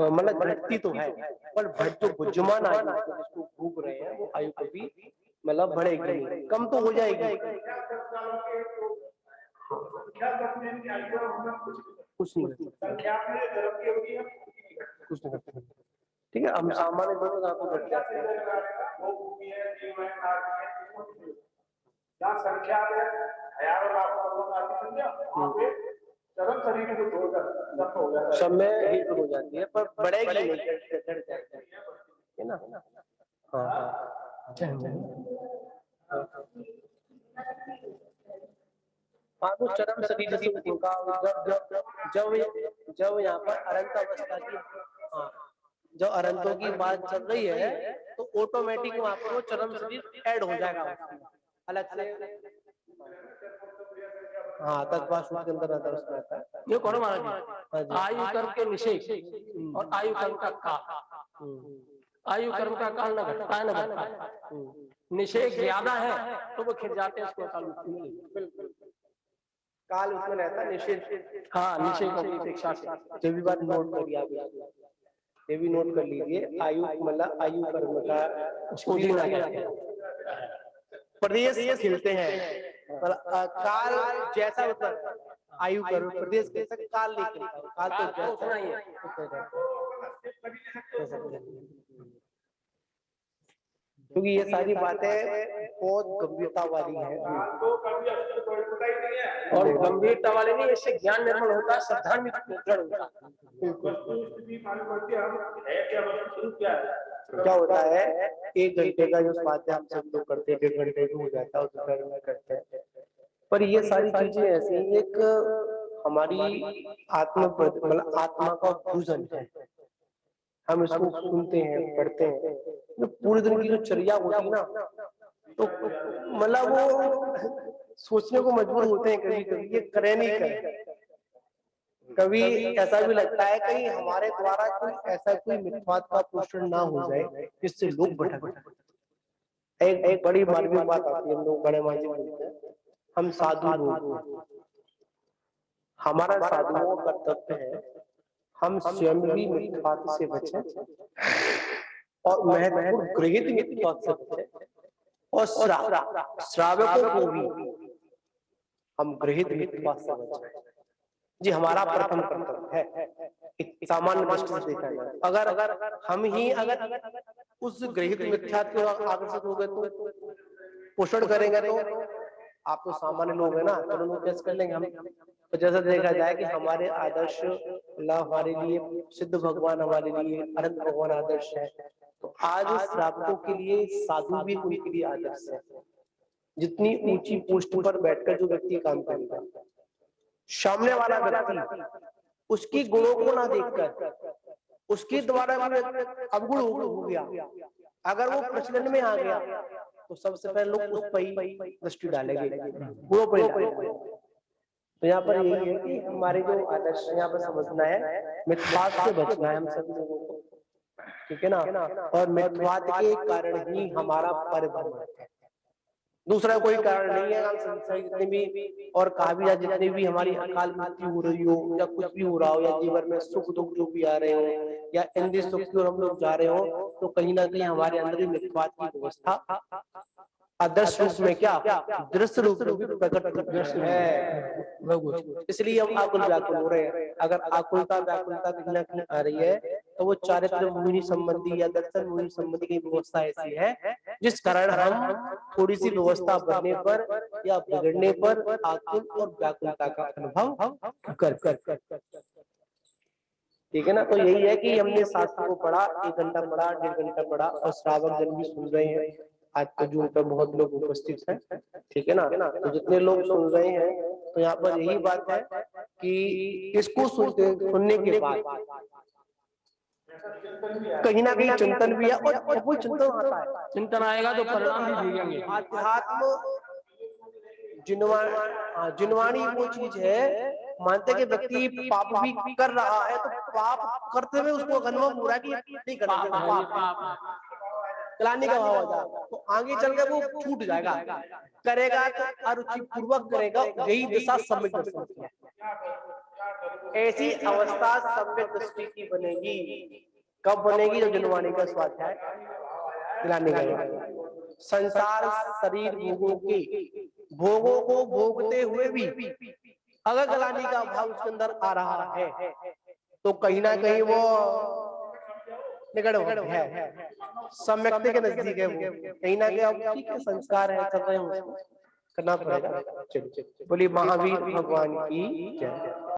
मतलब घटती तो है, पर जो बुद्धिमान आयु जिसको भूख रहे हैं वो आयु कभी मतलब बढ़ेगी नहीं, कम तो हो जाएगी। कुछ नहीं कुछ नहीं करते। ठीक है, हम सामान्य लोग आपको घट जाते हैं, संख्या में हजारों लाखों चरम शरीर को छोड़कर हो जाता है, समय ही हो जाती है, पर बढ़ेगी नहीं, घट जाती है ना। हाँ, तो चरम शरीर से जब यहाँ पर अनंत अवस्था की, जब अनंतों की बात चल रही है तो ऑटोमेटिक वहां पर वो चरम शरीर ऐड हो जाएगा उसमें, अलग से। हाँ तत्वा सूत्र के अंदर आता है, उसमें आता है। ये कौन महाराज हाँ जी। आयु कर्म के निषेध और आयु कर्म का काल। आयु कर्म का काल न घटता है न घटता है, निषेध ज्यादा है तो वो खिल जाते हैं, उसको काल मुक्ति मिलेगी। काल उसमें रहता है निषेध। हाँ निषेध की अपेक्षा से। ये भी बात नोट करिए आप, ये भी नोट कर लीजिए। आयु मतलब आयु कर्म का उसको जीना है। प्रदेश खिलते हैं, काल जैसा होता है आयु कर्म प्रदेश कैसा, काल नहीं खिलता, काल तो उतना ही है। क्योंकि ये सारी बातें बहुत गंभीरता वाली है और गंभीरता वाले नहीं, इससे ज्ञान निर्मल होता है, श्रद्धान्वित दृढ़ होता है। क्या होता है 1 घंटे का जो बातें आप सब लोग करते हैं, 1.5 घंटे में हो जाता है, दोपहर में करते हैं, पर ये सारी चीजें ऐसी एक हमारी मतलब आत्मा का भोजन है। हम इसको सुनते हैं, पढ़ते हैं, तो पूरे दिन की जो चर्या होती है ना, तो मतलब वो सोचने को मजबूर होते हैं कभी कभी ये करें नहीं करें। कभी ऐसा भी लगता है कहीं हमारे द्वारा कोई ऐसा कोई मिथ्यावाद का पोषण ना हो जाए जिससे लोग भटक जाए। एक बड़ी मार्मिक बात आती है, हम लोग बड़े माजी बोलते हैं, हम साधु लोग, हमारा साधुओं का कर्तव्य है हम स्वयं भी मिथ्यावाद से बचें और महत्वपूर्ण गृहित मिथ्यावाद से बचें, और श्रावकों को भी हम गृहित मिथ्यावाद से बचें। जी हमारा प्रथम कर्तव्य है। सामान्य दृष्टि से देखा जाए, अगर हम ही अगर उस गृहित मिथ्यात्व को आकर्षित हो गए तो पोषण करेंगे तो आप तो सामान्य लोग है ना, तो लोग कैसे कर लेंगे हम। तो जैसा देखा जाए कि हमारे आदर्श अल्लाह हमारे लिए, सिद्ध भगवान हमारे लिए, अनंत भगवान आदर्श है, तो आज श्रावकों के लिए साधु भी उनके लिए आदर्श है। जितनी ऊंची पोस्ट पर बैठकर जो व्यक्ति काम करेगा, सामने वाला व्यक्ति उसकी गुणों को ना देखकर उसके द्वारा अवगुण हो गया, अगर वो प्रचलन में आ गया तो सबसे पहले लोग उस पर ही दृष्टि डालेंगे, गुणों पर। तो यहाँ पर यही है कि हमारे जो आदर्श यहाँ पर समझना है, मिथ्यावाद से बचना है हम सभी लोगों को, ठीक है ना। और मिथ्यावाद के कारण ही हमारा परिभ्रमण है, दूसरा कोई कारण नहीं है। हम संसार जितने भी और कहा भी जितने भी हमारी अकाल मृत्यु हो रही हो या कुछ भी हो रहा हो, या जीवन में सुख दुख जो भी आ रहे हो या इंद्रिय सुख की ओर हम लोग जा रहे हो, तो कहीं ना कहीं हमारे अंदर ही मिथ्यावाद की व्यवस्था आदर्श रूप में क्या दृश्य रूप में प्रकट है। इसलिए हम आकुल व्याकुल हो रहे हैं। अगर आकुलता व्याकुलता कहीं ना कहीं आ रही है तो वो चारित्र मोहिनी संबंधी या दर्शन मोहिनी संबंधी की व्यवस्था ऐसी है जिस कारण हम थोड़ी सी व्यवस्था बढ़ने पर या बिगड़ने पर आकुल और व्याकुलता का अनुभव कर ठीक है ना। तो यही है कि हमने शास्त्र को पढ़ा, 1 घंटा पढ़ा, 1.5 घंटा पढ़ा, और श्रावक जन भी सुन रहे हैं। आज तो जून पर बहुत लोग उपस्थित हैं, ठीक है ना। तो जितने लोग सुन रहे हैं, तो यहाँ पर यही बात है कि इसको सुनने के बाद कहीं ना कहीं चिंतन भी है, और वो चिंतन आता है, चिंतन आएगा तो परिणाम भी भोगेंगे। आध्यात्म जिनवाणी वो चीज है, मानते कि व्यक्ति पाप भी कर रहा है तो पाप करते हुए उसको अनुभव हो रहा है कि नहीं करना चाहिए, पाप चलाने का भाव आ जाएगा, तो आगे चल के वो छूट जाएगा, करेगा तो अरुचि पूर्वक करेगा। यही दिशा सम्यक दृष्टि की है। ऐसी अवस्था सम्यक दृष्टि की बनेगी, कब बनेगी? जब जिनवाणी का स्वाध्याय दिलाने का। संसार शरीर भोगों को भोगते हुए भी अगर गलानी का भाव उसके अंदर आ रहा है तो कहीं ना कहीं वो निकट है, सम्यक्ति के नजदीक है वो, कहीं ना कहीं अब ठीक है, संस्कार है, सब करना पड़ेगा। चलिए बोलिए महावीर भगवान की जय।